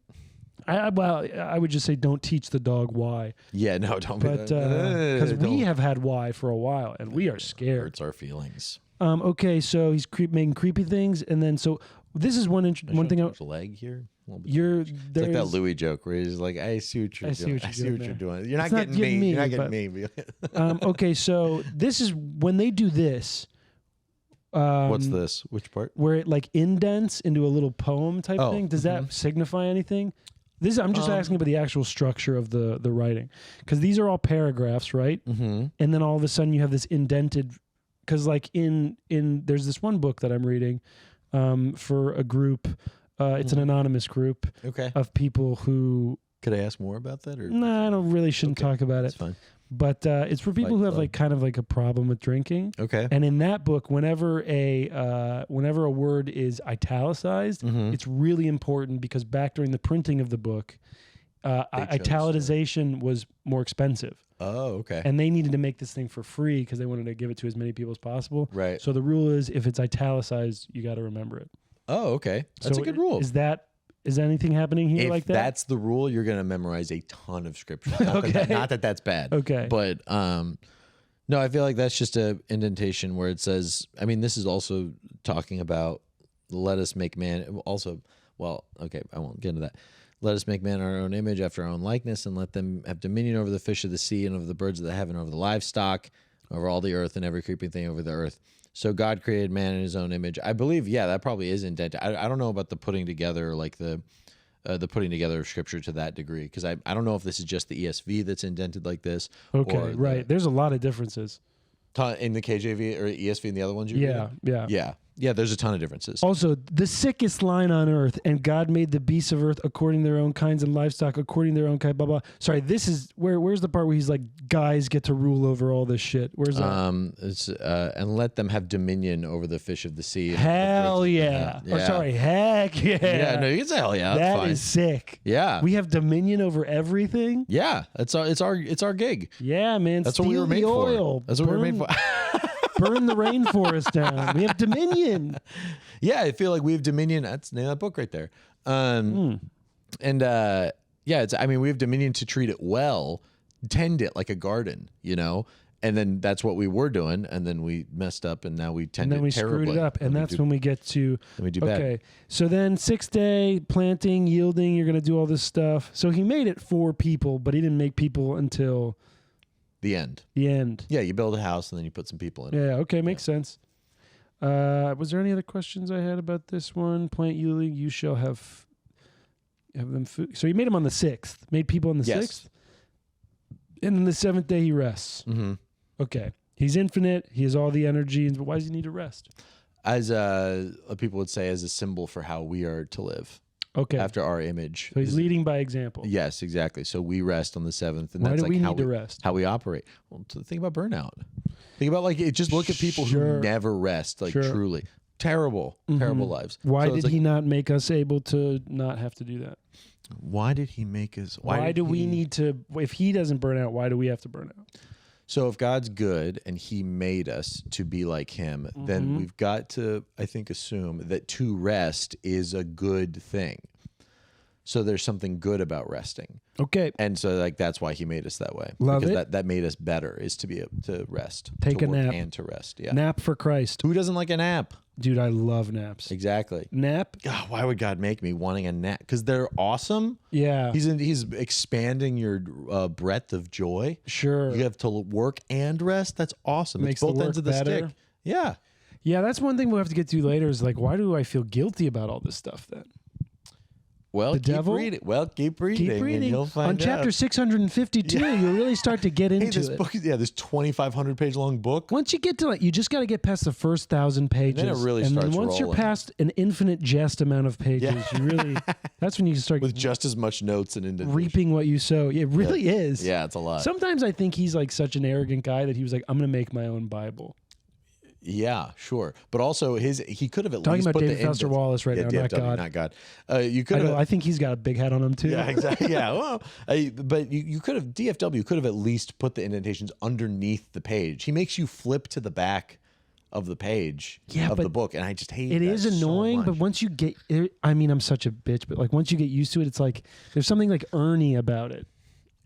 I would just say don't teach the dog why. Yeah, no, don't. But because we have had why for a while, and we are scared. Hurts our feelings. Okay, so he's making creepy things, and then so this is one thing. Leg here. It's like that Louis joke where he's like, "I see what you're doing. I see what you're doing. You're not getting me. You're not getting me." Okay, so this is when they do this. What's this? Which part? Where it like indents into a little poem type thing. Does that signify anything? I'm just asking about the actual structure of the writing, because these are all paragraphs, right? Mm-hmm. And then all of a sudden you have this indented, because like in there's this one book that I'm reading for a group. It's an anonymous group of people who. Could I ask more about that? Or no, I don't shouldn't talk about it. That's fine. But it's for people who have like kind of like a problem with drinking. Okay. And in that book, whenever a word is italicized, it's really important, because back during the printing of the book, italicization was more expensive. Oh, okay. And they needed to make this thing for free because they wanted to give it to as many people as possible. Right. So the rule is, if it's italicized, you got to remember it. Oh, okay. That's a good rule. Is anything happening here like that? If that's the rule, you're going to memorize a ton of scripture. Not that that's bad. Okay. But no, I feel like that's just a indentation where it says, I mean, this is also talking about let us make man. Also, well, okay, I won't get into that. Let us make man in our own image, after our own likeness, and let them have dominion over the fish of the sea and over the birds of the heaven, over the livestock, over all the earth and every creeping thing over the earth. So God created man in his own image. I believe, yeah, that probably is indented. I don't know about the putting together, like the putting together of scripture to that degree, because I don't know if this is just the ESV that's indented like this. Okay, or right. There's a lot of differences. In the KJV or ESV and the other ones you Yeah, read? yeah. Yeah, there's a ton of differences. Also, the sickest line on earth, and God made the beasts of earth according to their own kinds and livestock according to their own kind, blah, blah. Sorry, this is, where's the part where he's like, guys get to rule over all this shit? Where's that? It's, and let them have dominion over the fish of the sea. Hell yeah. Yeah. Oh, sorry, heck yeah. Yeah, no, you can say hell yeah. That's That fine. is sick. Yeah. We have dominion over everything. Yeah, it's our gig. Yeah, man. That's Steal what we were made the for. oil. That's what we were made for. Burn the rainforest down. We have dominion. Yeah, I feel like we have dominion. That's the name of that book right there. And yeah, it's. I mean, we have dominion to treat it well, tend it like a garden, you know. And then that's what we were doing, and then we messed up, and now we tend And then we it terribly. screwed it up, and that's when we get to. Then we do bad. Okay, so then 6th day planting, yielding. You're gonna do all this stuff. So he made it for people, but he didn't make people until The end. the end. Yeah, you build a house and then you put some people in it. Yeah. Okay, makes sense. Was there any other questions I had about this one? Plant yielding, you shall have them food. So he made them on the 6th. Made people on the Yes. 6th, and then the 7th day he rests. Mm-hmm. Okay, he's infinite. He has all the energy. But why does he need to rest? As people would say, as a symbol for how we are to live Okay, after our image. so he's leading by example. Yes, exactly. So we rest on the 7th, and Why that's do like we how need to rest? How we operate. Well, to think about burnout. Think about just look at people Sure. who never rest, like Sure. truly terrible lives. Why So it's did he not make us able to not have to do that? Why did he make us? Why do we need to? If he doesn't burn out, why do we have to burn out? So if God's good and he made us to be like him, then we've got to, I think, assume that to rest is a good thing. So there's something good about resting. Okay, And so like that's why he made us that way. Love because it. that made us better is to be able to rest. Take to a work nap. and to rest. Yeah. nap for Christ, Who doesn't like a nap? dude. I love naps. Exactly. Nap, God, why would God make me wanting a nap? Because they're awesome. yeah, He's expanding your breadth of joy. sure. You have to work and rest. That's awesome. Makes it's both the ends work of the better. stick. Yeah. Yeah, that's one thing we'll have to get to later. Is like, why do I feel guilty about all this stuff then? Well, The keep devil? reading. Well, keep reading. Keep And reading. you'll find On chapter out. 652, you'll really start to get Hey, into this it. book, this 2,500 page long book. Once you get to like, you just got to get past the first 1,000 pages, then it really and then starts once you're rolling. past an infinite jest amount of pages, you really that's when you start With just as much notes and indentations. reaping what you sow. It really is. Yeah, it's a lot. Sometimes I think he's like such an arrogant guy that he was like, I'm going to make my own Bible. Yeah, sure. But also he could have at Talking least about put David the Foster Wallace right now, not DFW, God. not God. You could I, have. know, I think he's got a big head on him too. Yeah, exactly. Yeah. Well, but you could have DFW could have at least put the indentations underneath the page. He makes you flip to the back of the page of but the book, and I just hate It that is so annoying, but much. once you get, I mean, I'm such a bitch, but like once you get used to it, it's like there's something like Ernie about it.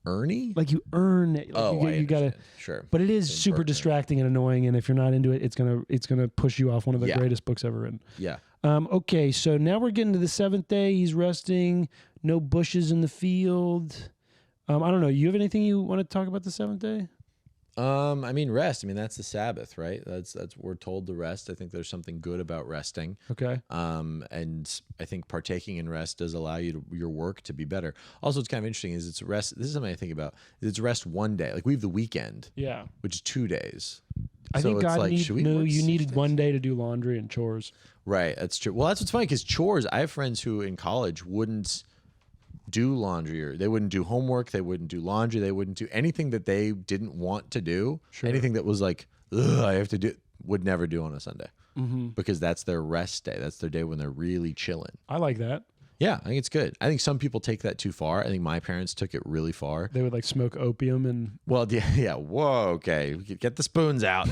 Ernie. Like you earn it. Like Oh, you gotta. understand. Sure. But it is Same super Berkman. distracting and annoying, and if you're not into it, it's gonna push you off one of the Yeah. greatest books ever written. Yeah. Okay, so now we're getting to the 7th day. He's resting. No bushes in the field. I don't know. You have anything you want to talk about the 7th day? I mean, rest. I mean, that's the Sabbath, right? That's we're told to rest. I think there's something good about resting. Okay. And I think partaking in rest does allow your work to be better. Also, it's kind of interesting is it's rest. This is something I think about. It's rest one day. Like we have the weekend, Yeah. which is 2 days. I So think it's God like, needs should we no. work You 6 needed days? one day to do laundry and chores. Right. That's true. Well, that's what's funny because chores. I have friends who in college wouldn't do laundry or they wouldn't do homework. They wouldn't do laundry. They wouldn't do anything that they didn't want to do. Sure. Anything that was like, ugh, I have to do. Would never do on a Sunday Mm-hmm. because that's their rest day. That's their day when they're really chilling. I like that. Yeah, I think it's good. I think some people take that too far. I think my parents took it really far. They would like smoke opium and Well, yeah. Whoa, okay. We could get the spoons out.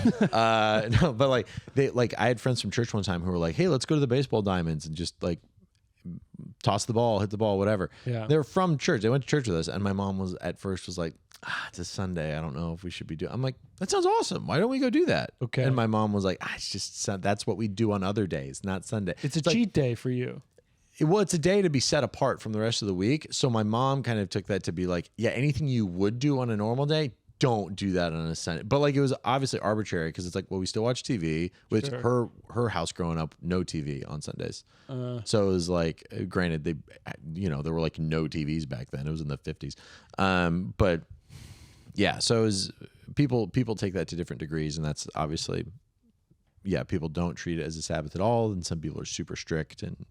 No, but like I had friends from church one time who were like, "Hey, let's go to the baseball diamonds and just like toss the ball, hit the ball, whatever." Yeah. They're from church. They went to church with us, and my mom was at first was like, "It's a Sunday. I don't know if we should be doing." I'm like, "That sounds awesome. Why don't we go do that?" Okay. And my mom was like, "It's just that's what we do on other days, not Sunday." it's a like, cheat day for you. well, it's a day to be set apart from the rest of the week. So my mom kind of took that to be like, yeah, anything you would do on a normal day, don't do that on a Sunday. But like it was obviously arbitrary because it's like, well, we still watch TV. Which her house growing up, no TV on Sundays. So it was like, granted, they, there were like no TVs back then. It was in the 50s. But yeah, so it was, people take that to different degrees, and that's obviously, yeah, people don't treat it as a Sabbath at all, and some people are super strict and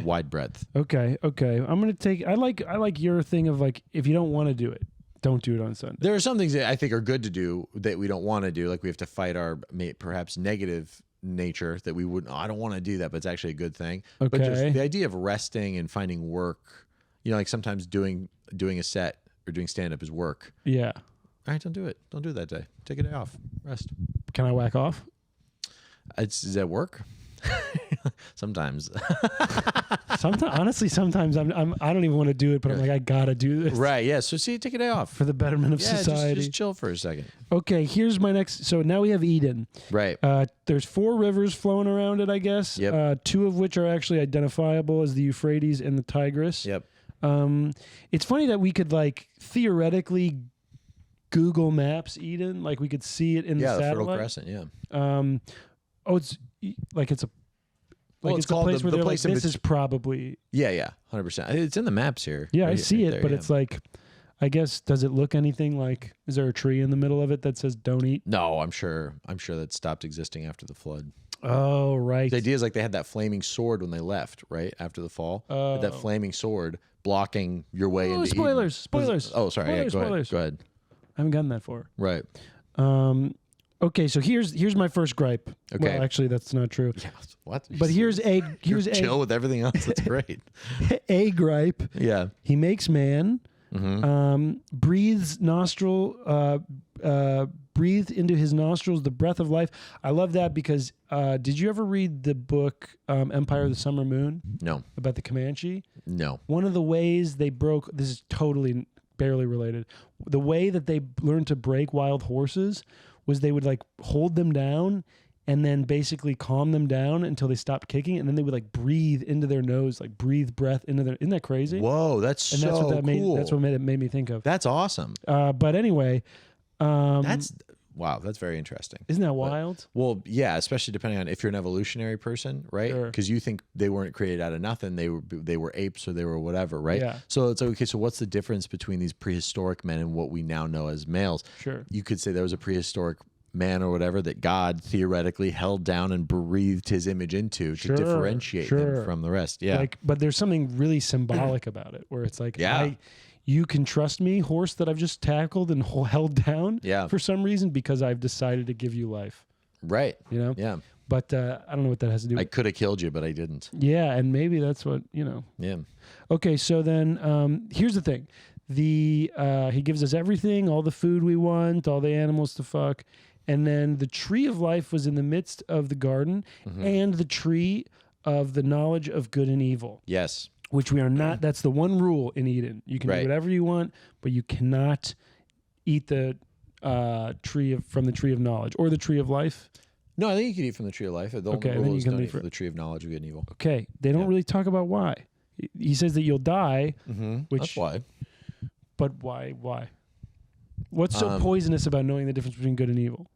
wide breadth. Okay. I'm gonna take. I like your thing of like, if you don't want to do it, don't do it on Sunday. There are some things that I think are good to do that we don't want to do. Like we have to fight our perhaps negative nature that we wouldn't. I don't want to do that, but it's actually a good thing. Okay. But just the idea of resting and finding work, like sometimes doing a set or doing stand up is work. Yeah. All right, don't do it. Don't do it that day. Take a day off. Rest. Can I whack off? Is that work? Sometimes. Sometimes I don't even want to do it, but I'm like, I gotta do this. Right. Yeah. So see, take a day off for the betterment of society. Just chill for a second. Okay. Here's my next. So now we have Eden. Right. There's 4 rivers flowing around it, I guess. Yep. 2 of which are actually identifiable as the Euphrates and the Tigris. Yep. It's funny that we could like theoretically Google Maps Eden, like we could see it in the satellite. Fertile Crescent. Yeah. It's like it's a. Like it's a place where they're like, this is probably... Yeah, 100%. It's in the maps here. Yeah, I see it, but it's like, I guess, does it look anything like, is there a tree in the middle of it that says don't eat? No, I'm sure that stopped existing after the flood. Oh, right. The idea is like they had that flaming sword when they left, right? After the fall. That flaming sword blocking your way into spoilers, Eden. spoilers. Oh, sorry. Spoilers. Go ahead. I haven't gotten that far. Right. Okay, so here's my first gripe. Okay. Well, actually, that's not true. Yeah, what? But here's chill with everything else. That's great. A gripe. Yeah. He makes man. Breathes breathed into his nostrils the breath of life. I love that because did you ever read the book Empire of the Summer Moon? No. About the Comanche? No. One of the ways they broke, this is totally barely related, the way that they learned to break wild horses was they would like hold them down and then basically calm them down until they stopped kicking, and then they would like breathe into their nose, like breathe breath into their. Isn't that crazy? Whoa, that's and so that's what that cool. That's what made me think of. That's awesome. But anyway, Wow, that's very interesting. Isn't that wild? Well, yeah, especially depending on if you're an evolutionary person, right? Because you think they weren't created out of nothing. They were apes or they were whatever, right? Yeah. So it's okay. So what's the difference between these prehistoric men and what we now know as males? Sure. You could say there was a prehistoric man or whatever that God theoretically held down and breathed his image into to differentiate them from the rest. Yeah. But there's something really symbolic about it where it's like, you can trust me, horse that I've just tackled and held down for some reason because I've decided to give you life. Right. You know? Yeah. But I don't know what that has to do with. I could have killed you, but I didn't. Yeah, and maybe that's what, Yeah. Okay, so then here's the thing. He gives us everything, all the food we want, all the animals to fuck. And then the tree of life was in the midst of the garden and the tree of the knowledge of good and evil. Yes. Which we are not. That's the one rule in Eden. You can do whatever you want, but you cannot eat the from the tree of knowledge or the tree of life. No, I think you can eat from the tree of life. The only rule is don't eat from the tree of knowledge of good and evil. Okay. They don't really talk about why. He says that you'll die, which... That's why. But why? What's so poisonous about knowing the difference between good and evil?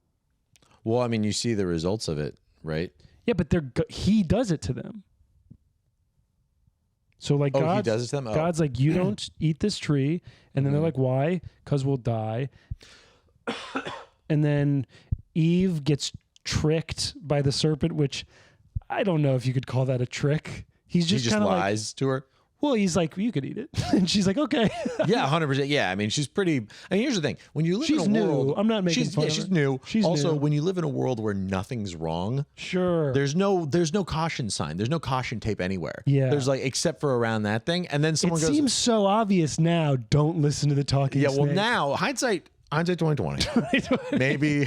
Well, I mean, you see the results of it, right? Yeah, but he does it to them. So like he does it to them? God's like, you don't eat this tree. And then they're like, why? Because we'll die. And then Eve gets tricked by the serpent, which I don't know if you could call that a trick. He just lies to her. Well, he's like, you could eat it. And she's like, okay. Yeah, 100%. Yeah, I mean, she's pretty... I mean, here's the thing. When you live in a world... I'm not making fun of her. She's new. She's also, new. when you live in a world where nothing's wrong... Sure. There's no caution sign. There's no caution tape anywhere. Yeah. There's like, except for around that thing. And then someone goes... It seems so obvious now, don't listen to the talking snake. Yeah, well, now, hindsight 2020. maybe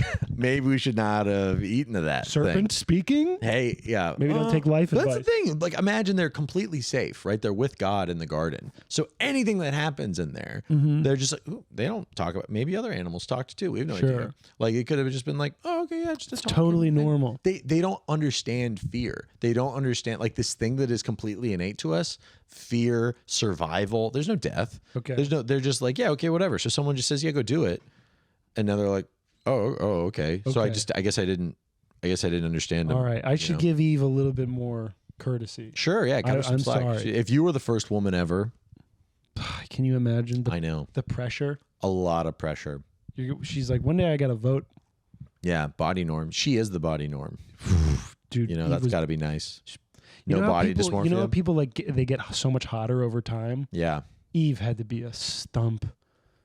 we should not have eaten to that serpent thing. Speaking. Hey, yeah. Maybe don't take life advice. That's the thing. Like, imagine they're completely safe, right? They're with God in the garden. So anything that happens in there, they're just like, ooh, they don't talk about. Maybe other animals talked too. We have no idea. Like, it could have just been like, oh, okay, yeah, just totally normal. They don't understand fear. They don't understand like this thing that is completely innate to us. Fear, survival. There's no death. Okay. They're just like, yeah, okay, whatever. So someone just says, yeah, go do it. And now they're like, oh, okay. So Okay. I guess I didn't understand them. All right. I should give Eve a little bit more courtesy. Sure, yeah, cut her some I'm slack. sorry. If you were the first woman ever, Can you imagine I know. the pressure? A lot of pressure. She's like, one day I got to vote. Yeah, body norm. She is the body norm. Dude, You know, Eve that's was- got to be nice. you No know how body people, dysmorphia. You know how people like they get so much hotter over time? Yeah. Eve had to be a stump.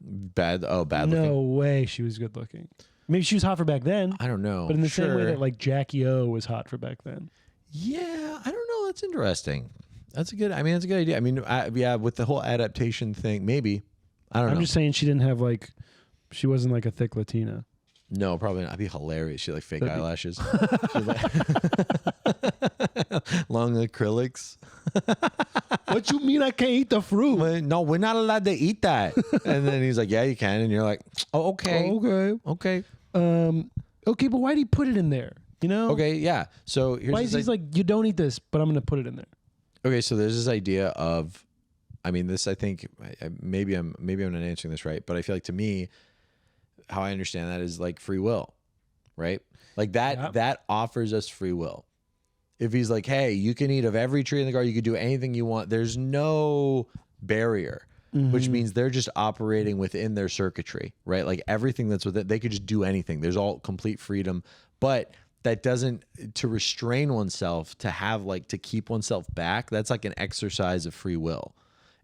Bad No looking. way she was good looking. Maybe she was hot for back then, I don't know. but in the same way Sure. that like Jackie O was hot for back then. Yeah, I don't know. That's interesting. That's a good idea. I mean, yeah, with the whole adaptation thing, maybe. I don't know. I'm just saying she didn't have like, she wasn't like a thick Latina. No, probably not. That'd be hilarious. She had, like fake That'd be- eyelashes. She had, like, long acrylics. What you mean I can't eat the fruit? Well, no, we're not allowed to eat that. And then he's like, yeah, you can. And you're like, oh, okay. Okay. Okay. Okay, but why do you put it in there? You know? Okay, yeah. So here's Why is this he's like, you don't eat this, but I'm going to put it in there? okay, so there's this idea of, I mean, this I think maybe I'm not answering this right, but I feel like to me, how I understand that is like free will, right? Like that offers us free will. If he's like, hey, you can eat of every tree in the garden, you can do anything you want. There's no barrier, which means they're just operating within their circuitry, right? Like everything that's with it, they could just do anything. There's all complete freedom, but that doesn't, to restrain oneself, to have like, to keep oneself back, that's like an exercise of free will.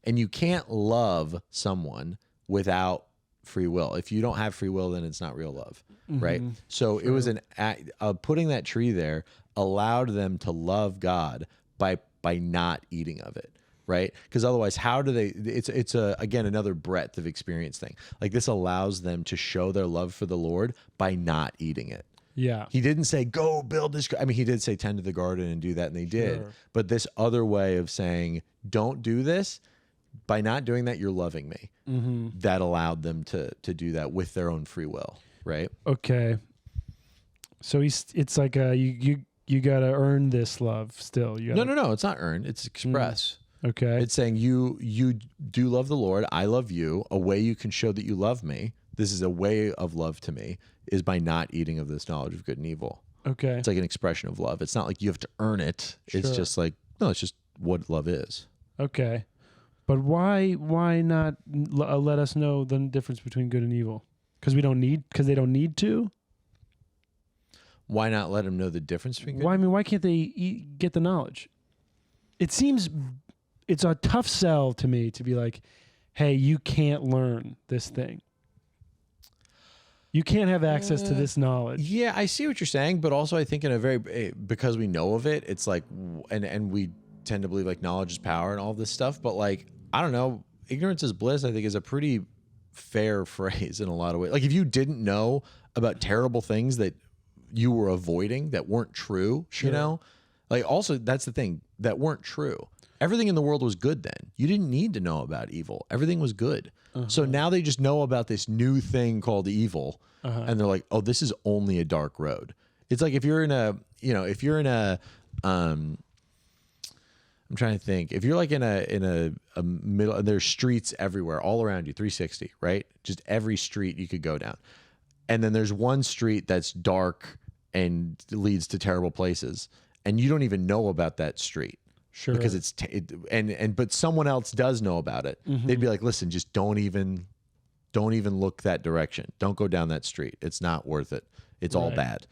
And you can't love someone without free will. If you don't have free will, then it's not real love, right? So it was an act, putting that tree there allowed them to love God by not eating of it, right? Because otherwise, how do they? It's again another breadth of experience thing. Like this allows them to show their love for the Lord by not eating it. Yeah. He didn't say, go build this. I mean, he did say, tend to the garden and do that, and they did. Sure. But this other way of saying, don't do this, by not doing that, you're loving me. That allowed them to do that with their own free will, right? Okay. So it's like you got to earn this love still. You gotta, No, it's not earned. It's express. Okay. It's saying you do love the Lord. I love you. A way you can show that you love me, this is a way of love to me, is by not eating of this knowledge of good and evil. Okay. It's like an expression of love. It's not like you have to earn it. It's Sure. just like, no, it's just what love is. Okay. But why not let us know the difference between good and evil? Because they don't need to? Why not let them know the difference between good? Why can't they get the knowledge? It seems it's a tough sell to me to be like, hey, you can't learn this thing. You can't have access to this knowledge. Yeah, I see what you're saying, but also I think in a very, because we know of it, it's like, and we tend to believe like knowledge is power and all this stuff, but like, I don't know, ignorance is bliss, I think is a pretty fair phrase in a lot of ways. Like if you didn't know about terrible things that you were avoiding that weren't true, Sure. you know, like also that's the thing, that weren't true. Everything in the world was good then. You didn't need to know about evil. Everything was good. So now they just know about this new thing called evil, and they're like, oh, this is only a dark road. It's like if you're in a, I'm trying to think. If you're like in a middle, and there's streets everywhere, all around you, 360, right? Just every street you could go down. And then there's one street that's dark and leads to terrible places, and you don't even know about that street. Sure. Because it's but someone else does know about it. They'd be like, listen, just don't even look that direction. Don't go down that street. It's not worth it. It's all Right. bad.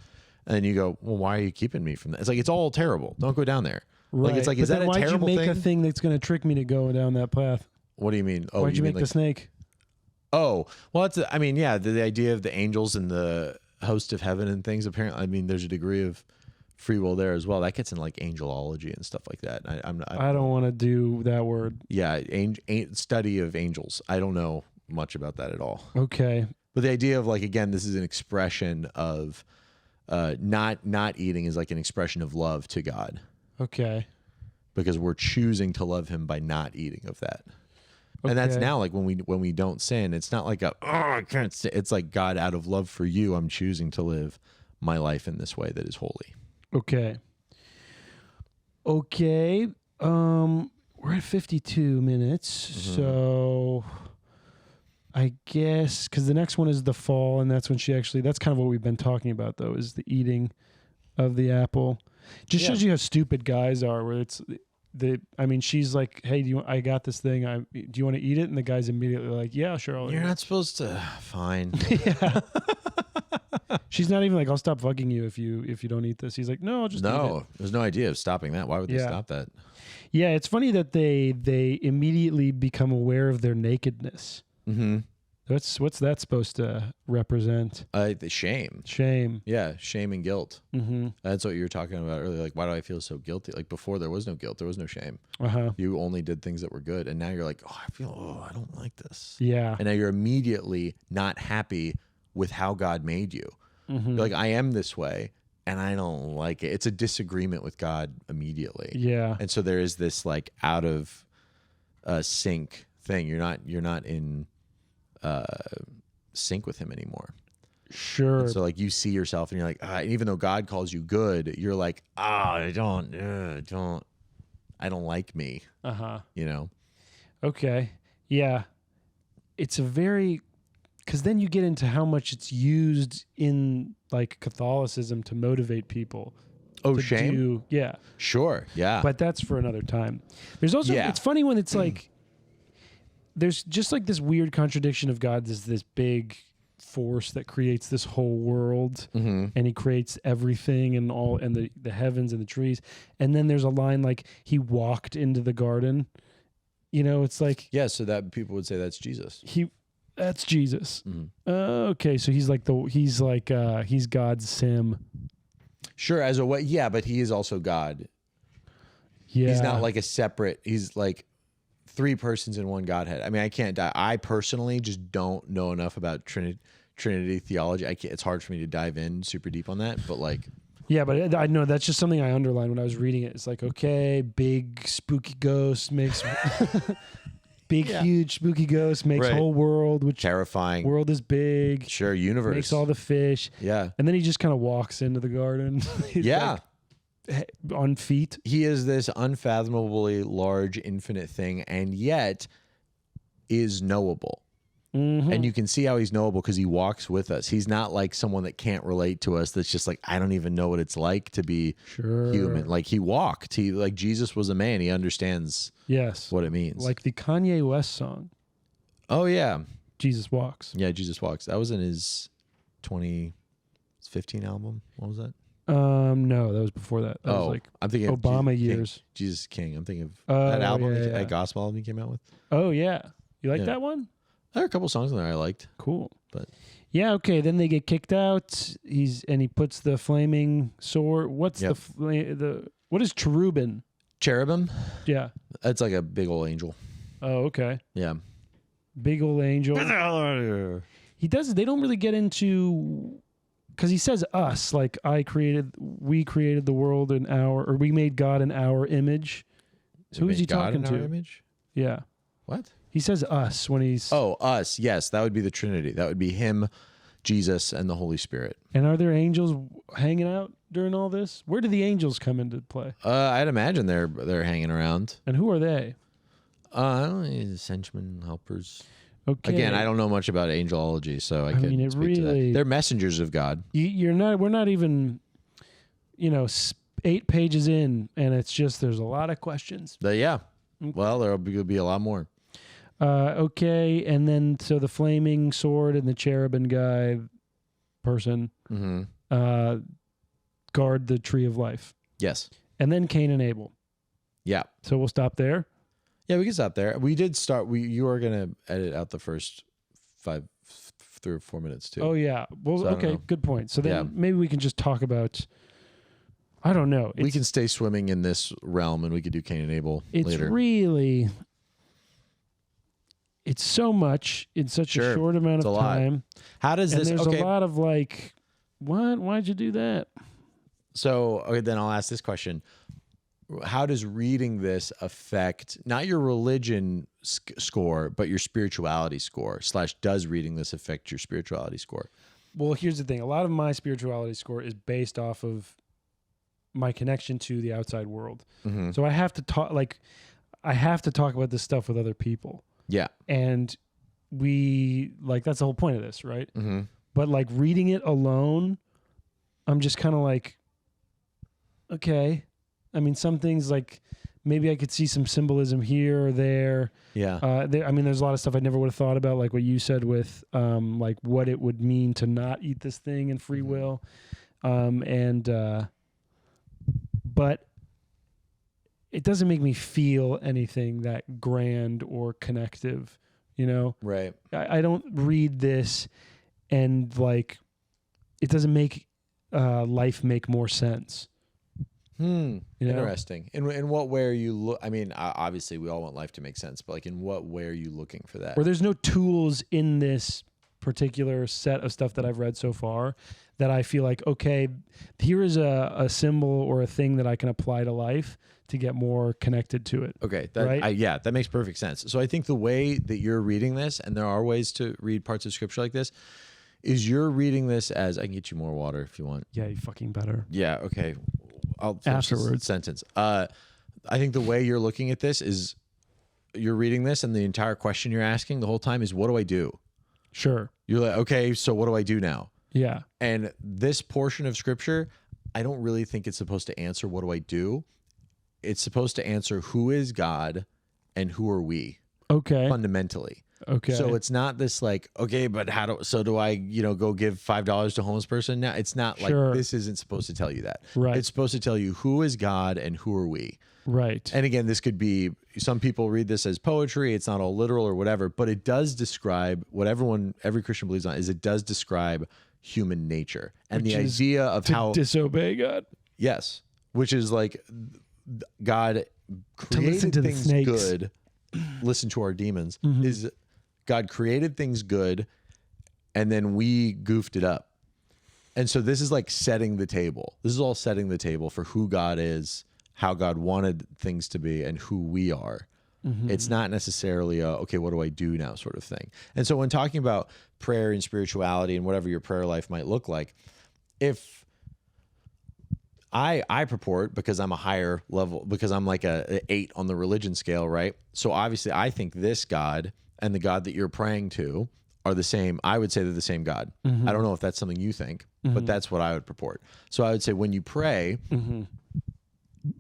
And then you go, well, why are you keeping me from that? It's like, it's all terrible. Don't go down there. Right. Like, it's like, But is that then a terrible why'd you make thing? a thing that's going to trick me to go down that path? What do you mean? Oh, Why'd you mean make like, the snake? Oh, well, that's, I mean, yeah, the idea of the angels and the host of heaven and things, apparently, I mean, there's a degree of free will there as well. That gets in like angelology and stuff like that. I don't want to do that word. Yeah, study of angels. I don't know much about that at all. Okay. But the idea of like, again, this is an expression of not eating is like an expression of love to God, Okay. because we're choosing to love him by not eating of that. And that's Okay. now like when we don't sin, it's not like I can't sin. It's like, God, out of love for you, I'm choosing to live my life in this way that is holy. Okay. Okay. We're at 52 minutes. So I guess because the next one is the fall, and that's when that's kind of what we've been talking about, though, is the eating of the apple. Just shows you how stupid guys are, where it's she's like, hey, I got this thing. Do you want to eat it? And the guy's immediately like, yeah, sure. You're not supposed to. Fine. Yeah. She's not even like, I'll stop fucking you if you don't eat this. He's like, no, I'll just eat it. There's no idea of stopping that. Why would they stop that? Yeah, it's funny that they immediately become aware of their nakedness. Mm-hmm. What's that supposed to represent? The shame. Shame. Yeah, shame and guilt. Mm-hmm. That's what you were talking about earlier. Like, why do I feel so guilty? Like before, there was no guilt, there was no shame. Uh-huh. You only did things that were good, and now you're like, I don't like this. Yeah. And now you're immediately not happy with how God made you. Mm-hmm. You're like, I am this way, and I don't like it. It's a disagreement with God immediately. Yeah. And so there is this like out of sync thing. You're not in sync with him anymore. Sure. And so like you see yourself and you're like, even though God calls you good, you're like, I don't like me. Uh-huh. You know? Okay. Yeah. It's a very, because then you get into how much it's used in like Catholicism to motivate people. Oh, shame? Yeah. Sure. Yeah. But that's for another time. There's also, it's funny when it's like, there's just like this weird contradiction of God. There's this big force that creates this whole world, and he creates everything and the heavens and the trees. And then there's a line like he walked into the garden. You know, it's like, yeah. So that people would say that's Jesus. That's Jesus. Mm-hmm. Okay, so he's God's sim. Sure, as a way, yeah, but he is also God. Yeah, he's not like a separate. He's like three persons in one Godhead. I mean, I can't die. I personally just don't know enough about Trinity theology. It's hard for me to dive in super deep on that. But like, yeah, but I know that's just something I underlined when I was reading it. It's like, okay, big spooky ghost makes huge spooky ghost makes whole world, which terrifying. World is big. Sure, universe makes all the fish. Yeah, and then he just kind of walks into the garden. Yeah. Like, on feet. He is this unfathomably large, infinite thing, and yet is knowable. Mm-hmm. And you can see how he's knowable because he walks with us. He's not like someone that can't relate to us. That's just like, I don't even know what it's like to be human. Like he walked. Like Jesus was a man. He understands what it means. Like the Kanye West song. Oh yeah, Jesus Walks. Yeah, Jesus Walks. That was in his 2015 album. What was that? No, that was before that. That was like I'm thinking Obama of years. Jesus King. I'm thinking of that album, that gospel album he came out with. Oh yeah, you like that one? There are a couple songs in there I liked. Cool. But yeah, okay. Then they get kicked out. He puts the flaming sword. What's what is cherubim? Cherubim? Yeah. That's like a big old angel. Oh, okay. Yeah. Big old angel. He does. They don't really get into, because he says us, like we created the world or we made God in our image. So who's he talking to? Image? Yeah. What? He says us when he's... Oh, us. Yes, that would be the Trinity. That would be him, Jesus, and the Holy Spirit. And are there angels hanging out during all this? Where do the angels come into play? I'd imagine they're hanging around. And who are they? I don't know, henchmen, helpers. Okay. Again, I don't know much about angelology, so I can't speak to that. They're messengers of God. We're not even, 8 pages in, and it's just there's a lot of questions. Yeah. Well, there'll be a lot more. Okay, and then so the flaming sword and the cherubim person guard the tree of life. Yes. And then Cain and Abel. Yeah. So we'll stop there. Yeah, we can stop there. We did start. You are gonna edit out the first 3 or 4 minutes too. Oh yeah. Well, okay, good point. So then maybe we can just talk about. I don't know. We can stay swimming in this realm, and we could do Cain and Abel later. It's really. It's so much in such a short amount of time. How does this? There's a lot of like, what? Why'd you do that? So then I'll ask this question: how does reading this affect not your religion score, but your spirituality score? / does reading this affect your spirituality score? Well, here's the thing: a lot of my spirituality score is based off of my connection to the outside world. Mm-hmm. So I have to talk about this stuff with other people. Yeah. And we like that's the whole point of this, right? Mm-hmm. But like reading it alone, I'm just kind of like, okay. I mean, some things like maybe I could see some symbolism here or there. Yeah. I mean, there's a lot of stuff I never would have thought about, like what you said with like what it would mean to not eat this thing in free will. But it doesn't make me feel anything that grand or connective, you know? Right. I don't read this and like it doesn't make life make more sense. You know? Interesting. In what way are you I mean, obviously we all want life to make sense, but like in what way are you looking for that? Or there's no tools in this particular set of stuff that I've read so far that I feel like, okay, here is a symbol or a thing that I can apply to life to get more connected to it. Okay. Right? Yeah, that makes perfect sense. So I think the way that you're reading this, and there are ways to read parts of scripture like this, is you're reading this as, I can get you more water if you want. Yeah, you fucking better. Yeah. Okay. I'll finish Afterwards. this sentence. I think the way you're looking at this is you're reading this and the entire question you're asking the whole time is, what do I do? Sure. You're like, okay, so what do I do now? Yeah. And this portion of scripture, I don't really think it's supposed to answer, what do I do? It's supposed to answer, who is God and who are we? Okay. Fundamentally. Okay. So it's not this like, okay, but do I, go give $5 to a homeless person? Now it's not Sure. like, this isn't supposed to tell you that. Right. It's supposed to tell you who is God and who are we? Right. And again, this could be, some people read this as poetry. It's not all literal or whatever, but it does describe what every Christian believes on, is it does describe human nature and Which the is idea of to how, disobey God. yes, which is like God To listen created to the things snakes. good. Listen to our demons. Is God created things good, and then we goofed it up. And so this is like setting the table. This is all setting the table for who God is, how God wanted things to be, and who we are. It's not necessarily a, okay, what do I do now sort of thing. And so when talking about prayer and spirituality and whatever your prayer life might look like, if I purport, because I'm a higher level, because I'm like a 8 on the religion scale, right? So obviously I think this God and the God that you're praying to are the same. I would say they're the same God. I don't know if that's something you think, but that's what I would purport. So I would say when you pray,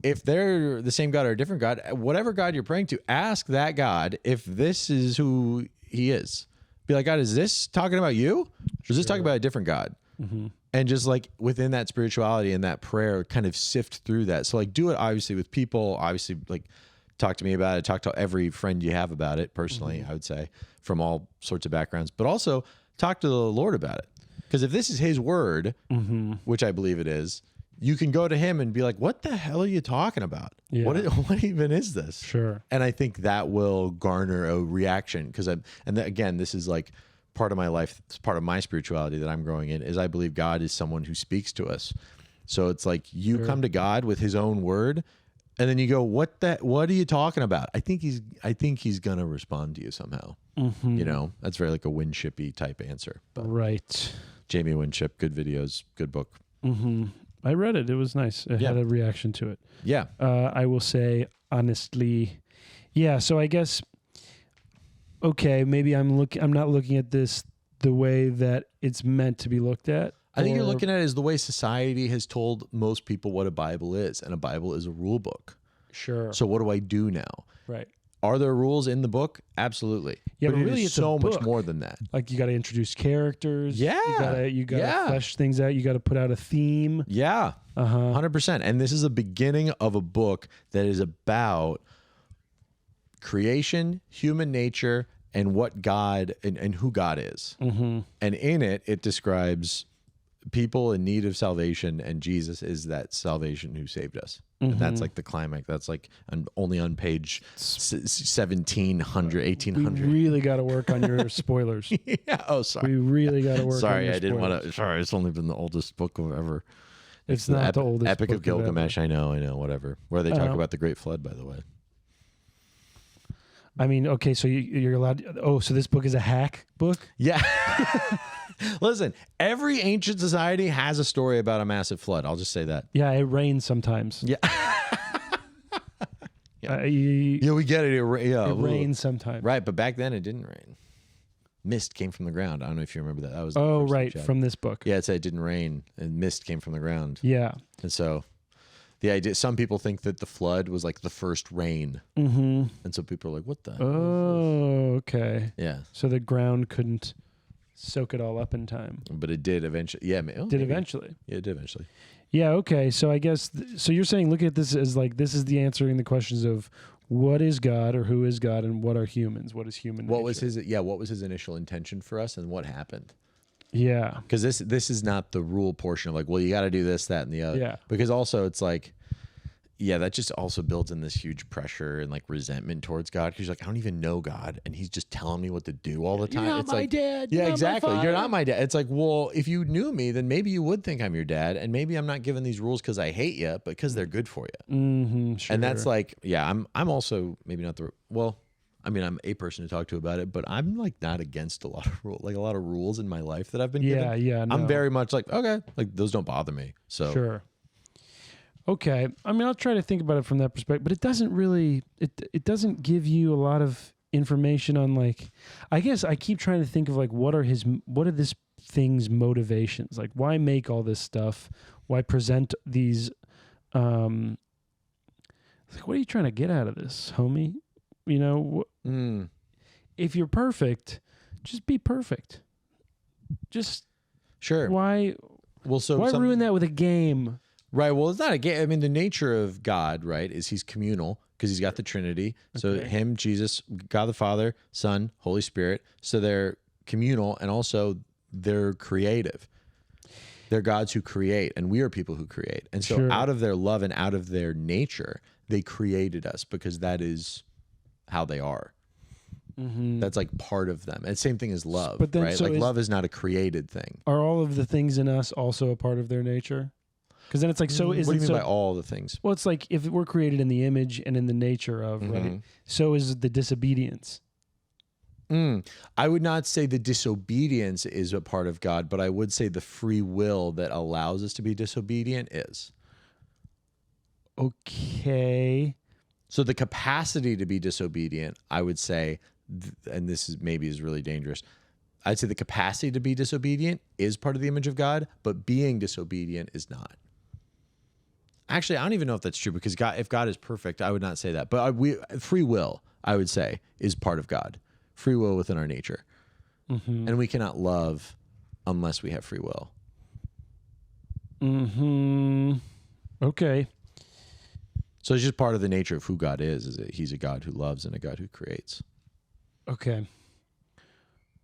if they're the same God or a different God, whatever God you're praying to, ask that God if this is who he is. Be like, God, is this talking about you? Or is this talking about a different God? And just like within that spirituality and that prayer, kind of sift through that. So like do it obviously with people, obviously like talk to me about it, talk to every friend you have about it personally, I would say, from all sorts of backgrounds, but also talk to the Lord about it. Because if this is his word, which I believe it is, you can go to him and be like, what the hell are you talking about? Yeah. What even is this? Sure. And I think that will garner a reaction because again, this is like part of my life, it's part of my spirituality that I'm growing in, is I believe God is someone who speaks to us. So it's like you come to God with his own word and then you go, what are you talking about? I think he's going to respond to you somehow. You know, that's very like a Winship-y type answer. But Right. Jamie Winship, good videos, good book. I read it. It was nice. I had a reaction to it. Yeah. I will say honestly, yeah. So I guess, okay, maybe I'm not looking at this the way that it's meant to be looked at. I think you're looking at it as the way society has told most people what a Bible is, and a Bible is a rule book. Sure. So what do I do now? Right. Are there rules in the book? Absolutely. Yeah, but it really is it's a so much book. more than that. Like you got to introduce characters. Yeah. You gotta flesh things out. You got to put out a theme. Yeah. 100%. And this is a beginning of a book that is about creation, human nature, and what God and who God is. And in it, it describes people in need of salvation, and Jesus is that salvation who saved us. And that's like the climax. That's like only on page 1700, 1800. We really got to work on your spoilers. Yeah. Oh, sorry. We really got to work. Sorry, on your I didn't spoilers. want to. Sorry, it's only been the oldest book ever. It's not the oldest Epic book of Gilgamesh. I know. Whatever. Where they talk about the Great Flood, by the way. I mean, okay, so you're allowed. So this book is a hack book. Yeah. Listen, every ancient society has a story about a massive flood. I'll just say that. Yeah, it rains sometimes. Yeah. Yeah, Yeah, we get it. it rains sometimes. Right, but back then it didn't rain. mist came from the ground. I don't know if you remember that. That was Oh, right, from this book. Yeah, it said it didn't rain and mist came from the ground. Yeah. And so the idea, some people think that the flood was like the first rain. Mm-hmm. And so people are like, what the? Oh, okay. Yeah. So the ground couldn't soak it all up in time. But it did eventually. Yeah. Eventually. Yeah, it did eventually. Yeah, okay. So I guess, so you're saying look at this as like, this is the answering the questions of what is God or who is God and what are humans? What is human nature? What was his initial intention for us and what happened? Yeah. Because this is not the rule portion of like, well, you got to do this, that, and the other. Yeah. Because also it's like, yeah, that just also builds in this huge pressure and like resentment towards God. Because you're like, I don't even know God, and He's just telling me what to do all the time. You're not it's my like, dad. Yeah, You're not my exactly. You're father. not my dad. It's like, well, if you knew me, then maybe you would think I'm your dad, and maybe I'm not giving these rules because I hate you, but because they're good for you. Mm-hmm, sure. And that's like, yeah, I'm also maybe not the well. I mean, I'm a person to talk to about it, but I'm like not against a lot of rules in my life that I've been given. Yeah. No. I'm very much like, okay, like those don't bother me. So Sure. Okay. I mean, I'll try to think about it from that perspective, but it doesn't really, it doesn't give you a lot of information on like, I guess I keep trying to think of like, what are this thing's motivations? Like, why make all this stuff? Why present these, like, what are you trying to get out of this, homie? You know, if you're perfect, just be perfect. Just sure. why ruin that with a game? Right. Well, it's not a game. I mean, the nature of God, right, is He's communal because He's got the Trinity. So Okay. Him, Jesus, God the Father, Son, Holy Spirit. So they're communal and also they're creative. They're gods who create, and we are people who create. And so Sure. out of their love and out of their nature, they created us because that is how they are. Mm-hmm. That's like part of them. And same thing as love, But then- right? so Like is- love is not a created thing. Are all of the things in us also a part of their nature? Because then it's like, so is What do it you mean so? by all the things? Well, it's like if we're created in the image and in the nature of, right? Mhm. So is the disobedience. I would not say the disobedience is a part of God, but I would say the free will that allows us to be disobedient is. Okay. So the capacity to be disobedient, I would say, and this is maybe is really dangerous. I'd say the capacity to be disobedient is part of the image of God, but being disobedient is not. Actually, I don't even know if that's true because God, if God is perfect, I would not say that. But free will, I would say, is part of God. Free will within our nature. Mm-hmm. And we cannot love unless we have free will. Mm-hmm. Okay. So it's just part of the nature of who God is that He's a God who loves and a God who creates. Okay.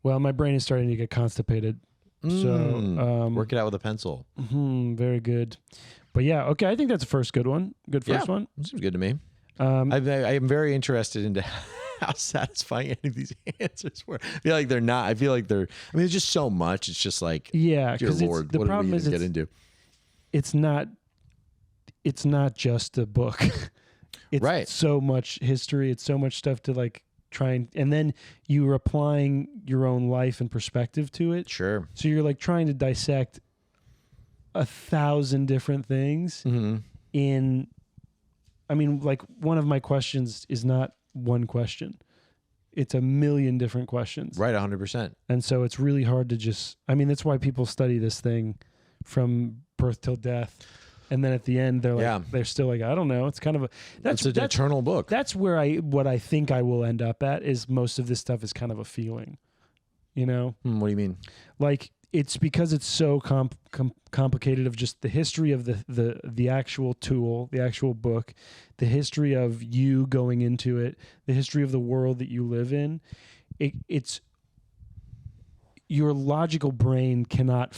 Well, my brain is starting to get constipated. So Work it out with a pencil. very good. But yeah, okay. I think that's a good one. Good first one. Seems good to me. I am very interested into how satisfying any of these answers were. I feel like they're not. I feel like they're. I mean, there's just so much. It's just like, Yeah, dear because Lord, the what did problem we is even get into? it's not just a book. It's Right. so much history. It's so much stuff to like try and then you're applying your own life and perspective to it. Sure. So you're like trying to dissect 1,000 different things in. I mean, like one of my questions is not one question. It's a million different questions. Right. 100%. And so it's really hard to just, I mean, that's why people study this thing from birth till death. And then at the end, they're like, they're still like, I don't know. It's kind of That's an eternal book. That's where what I think I will end up at is most of this stuff is kind of a feeling, you know? What do you mean? Like it's because it's so complicated of just the history of the actual tool, the actual book, the history of you going into it, the history of the world that you live in. It's your logical brain cannot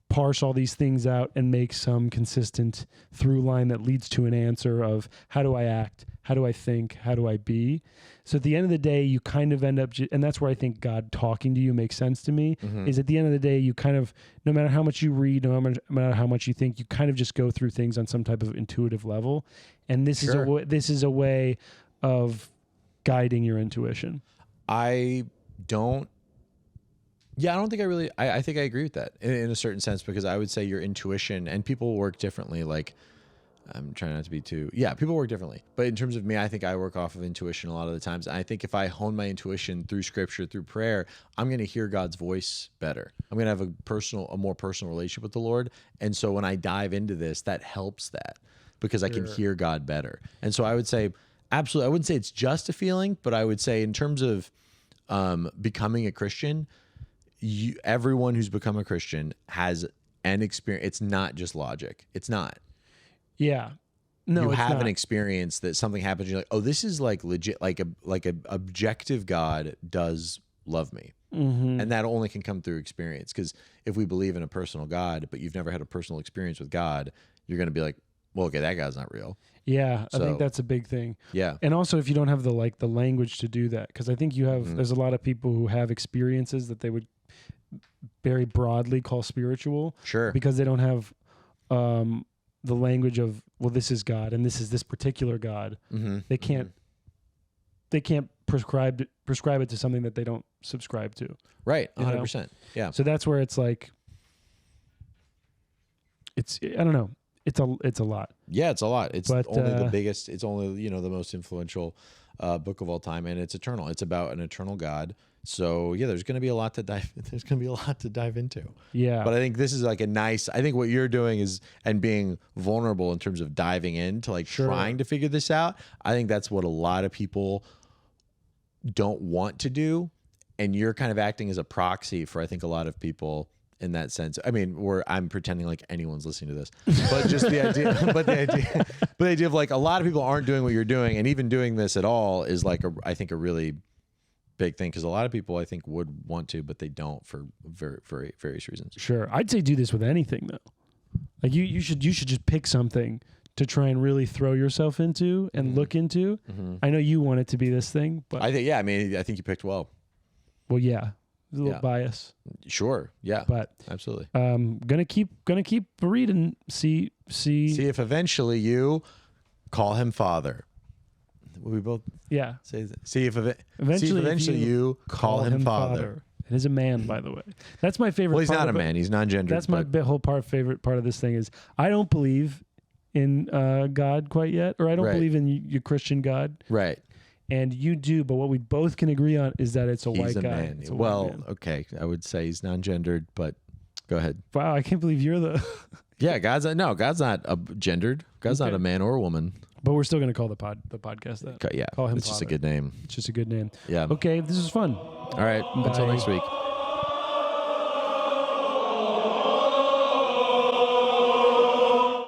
parse all these things out and make some consistent through line that leads to an answer of how do I act? How do I think? How do I be? So at the end of the day, you kind of end up, and that's where I think God talking to you makes sense to me, is at the end of the day, you kind of, no matter how much you read, no matter how much you think, you kind of just go through things on some type of intuitive level. And this is a way of guiding your intuition. I don't think I think I agree with that in a certain sense, because I would say your intuition, and people work differently. Like, I'm trying not to be too. Yeah, people work differently. But in terms of me, I think I work off of intuition a lot of the times. I think if I hone my intuition through scripture, through prayer, I'm going to hear God's voice better. I'm going to have a more personal relationship with the Lord. And so when I dive into this, that helps that because I can hear God better. And so I would say, absolutely, I wouldn't say it's just a feeling, but I would say in terms of becoming a Christian, everyone who's become a Christian has an experience. It's not just logic. It's not. Yeah. No, you it's have not. an experience that something happens. You're like, oh, this is like legit, like a objective God does love me. Mm-hmm. And that only can come through experience. Because if we believe in a personal God, but you've never had a personal experience with God, you're going to be like, well, okay, that God's not real. Yeah, I So- think that's a big thing. Yeah. And also if you don't have the language to do that, because I think you have, there's a lot of people who have experiences that they would very broadly call spiritual Sure. because they don't have the language of, well, this is God and this is this particular God. Mm-hmm. They can't prescribe it to something that they don't subscribe to. Right. You know? 100%. Yeah. So that's where it's like, I don't know. It's a lot. Yeah, it's a lot. It's But, only the biggest. It's only the most influential book of all time, and it's eternal. It's about an eternal God. So yeah, there's going to be a lot to dive. There's going to be a lot to dive into. Yeah. But I think this is like a nice. I think what you're doing is and being vulnerable in terms of diving into like Sure. trying to figure this out. I think that's what a lot of people don't want to do, and you're kind of acting as a proxy for I think a lot of people. In that sense, I mean, I'm pretending like anyone's listening to this, but just the idea, but the idea of like a lot of people aren't doing what you're doing, and even doing this at all is like I think a really big thing because a lot of people I think would want to, but they don't for very various reasons. Sure. I'd say do this with anything though. Like you should just pick something to try and really throw yourself into and look into. Mm-hmm. I know you want it to be this thing, but I think I mean I think you picked well. well, yeah, there's a little Yeah. bias, Sure, yeah, but absolutely. gonna keep reading. See if eventually you call him Father. We both yeah. say that. See if Eventually you call him Father. It is a man, by the way. That's my favorite. Well, he's part not a of it. man. He's non-gendered. That's my favorite part of this thing is I don't believe in God quite yet, or I don't Right. believe in your Christian God, right. and you do. But what we both can agree on is that it's a He's white a guy. man. It's a white Well, man. okay. I would say he's non-gendered, but go ahead. Wow, I can't believe you're the. Yeah, God's not gendered. God's not Okay. a man or a woman. But we're still gonna call the podcast that. Yeah, Call him it's just a Father. good name. It's just a good name. Yeah. Okay, this is fun. All right. Until Bye. next week.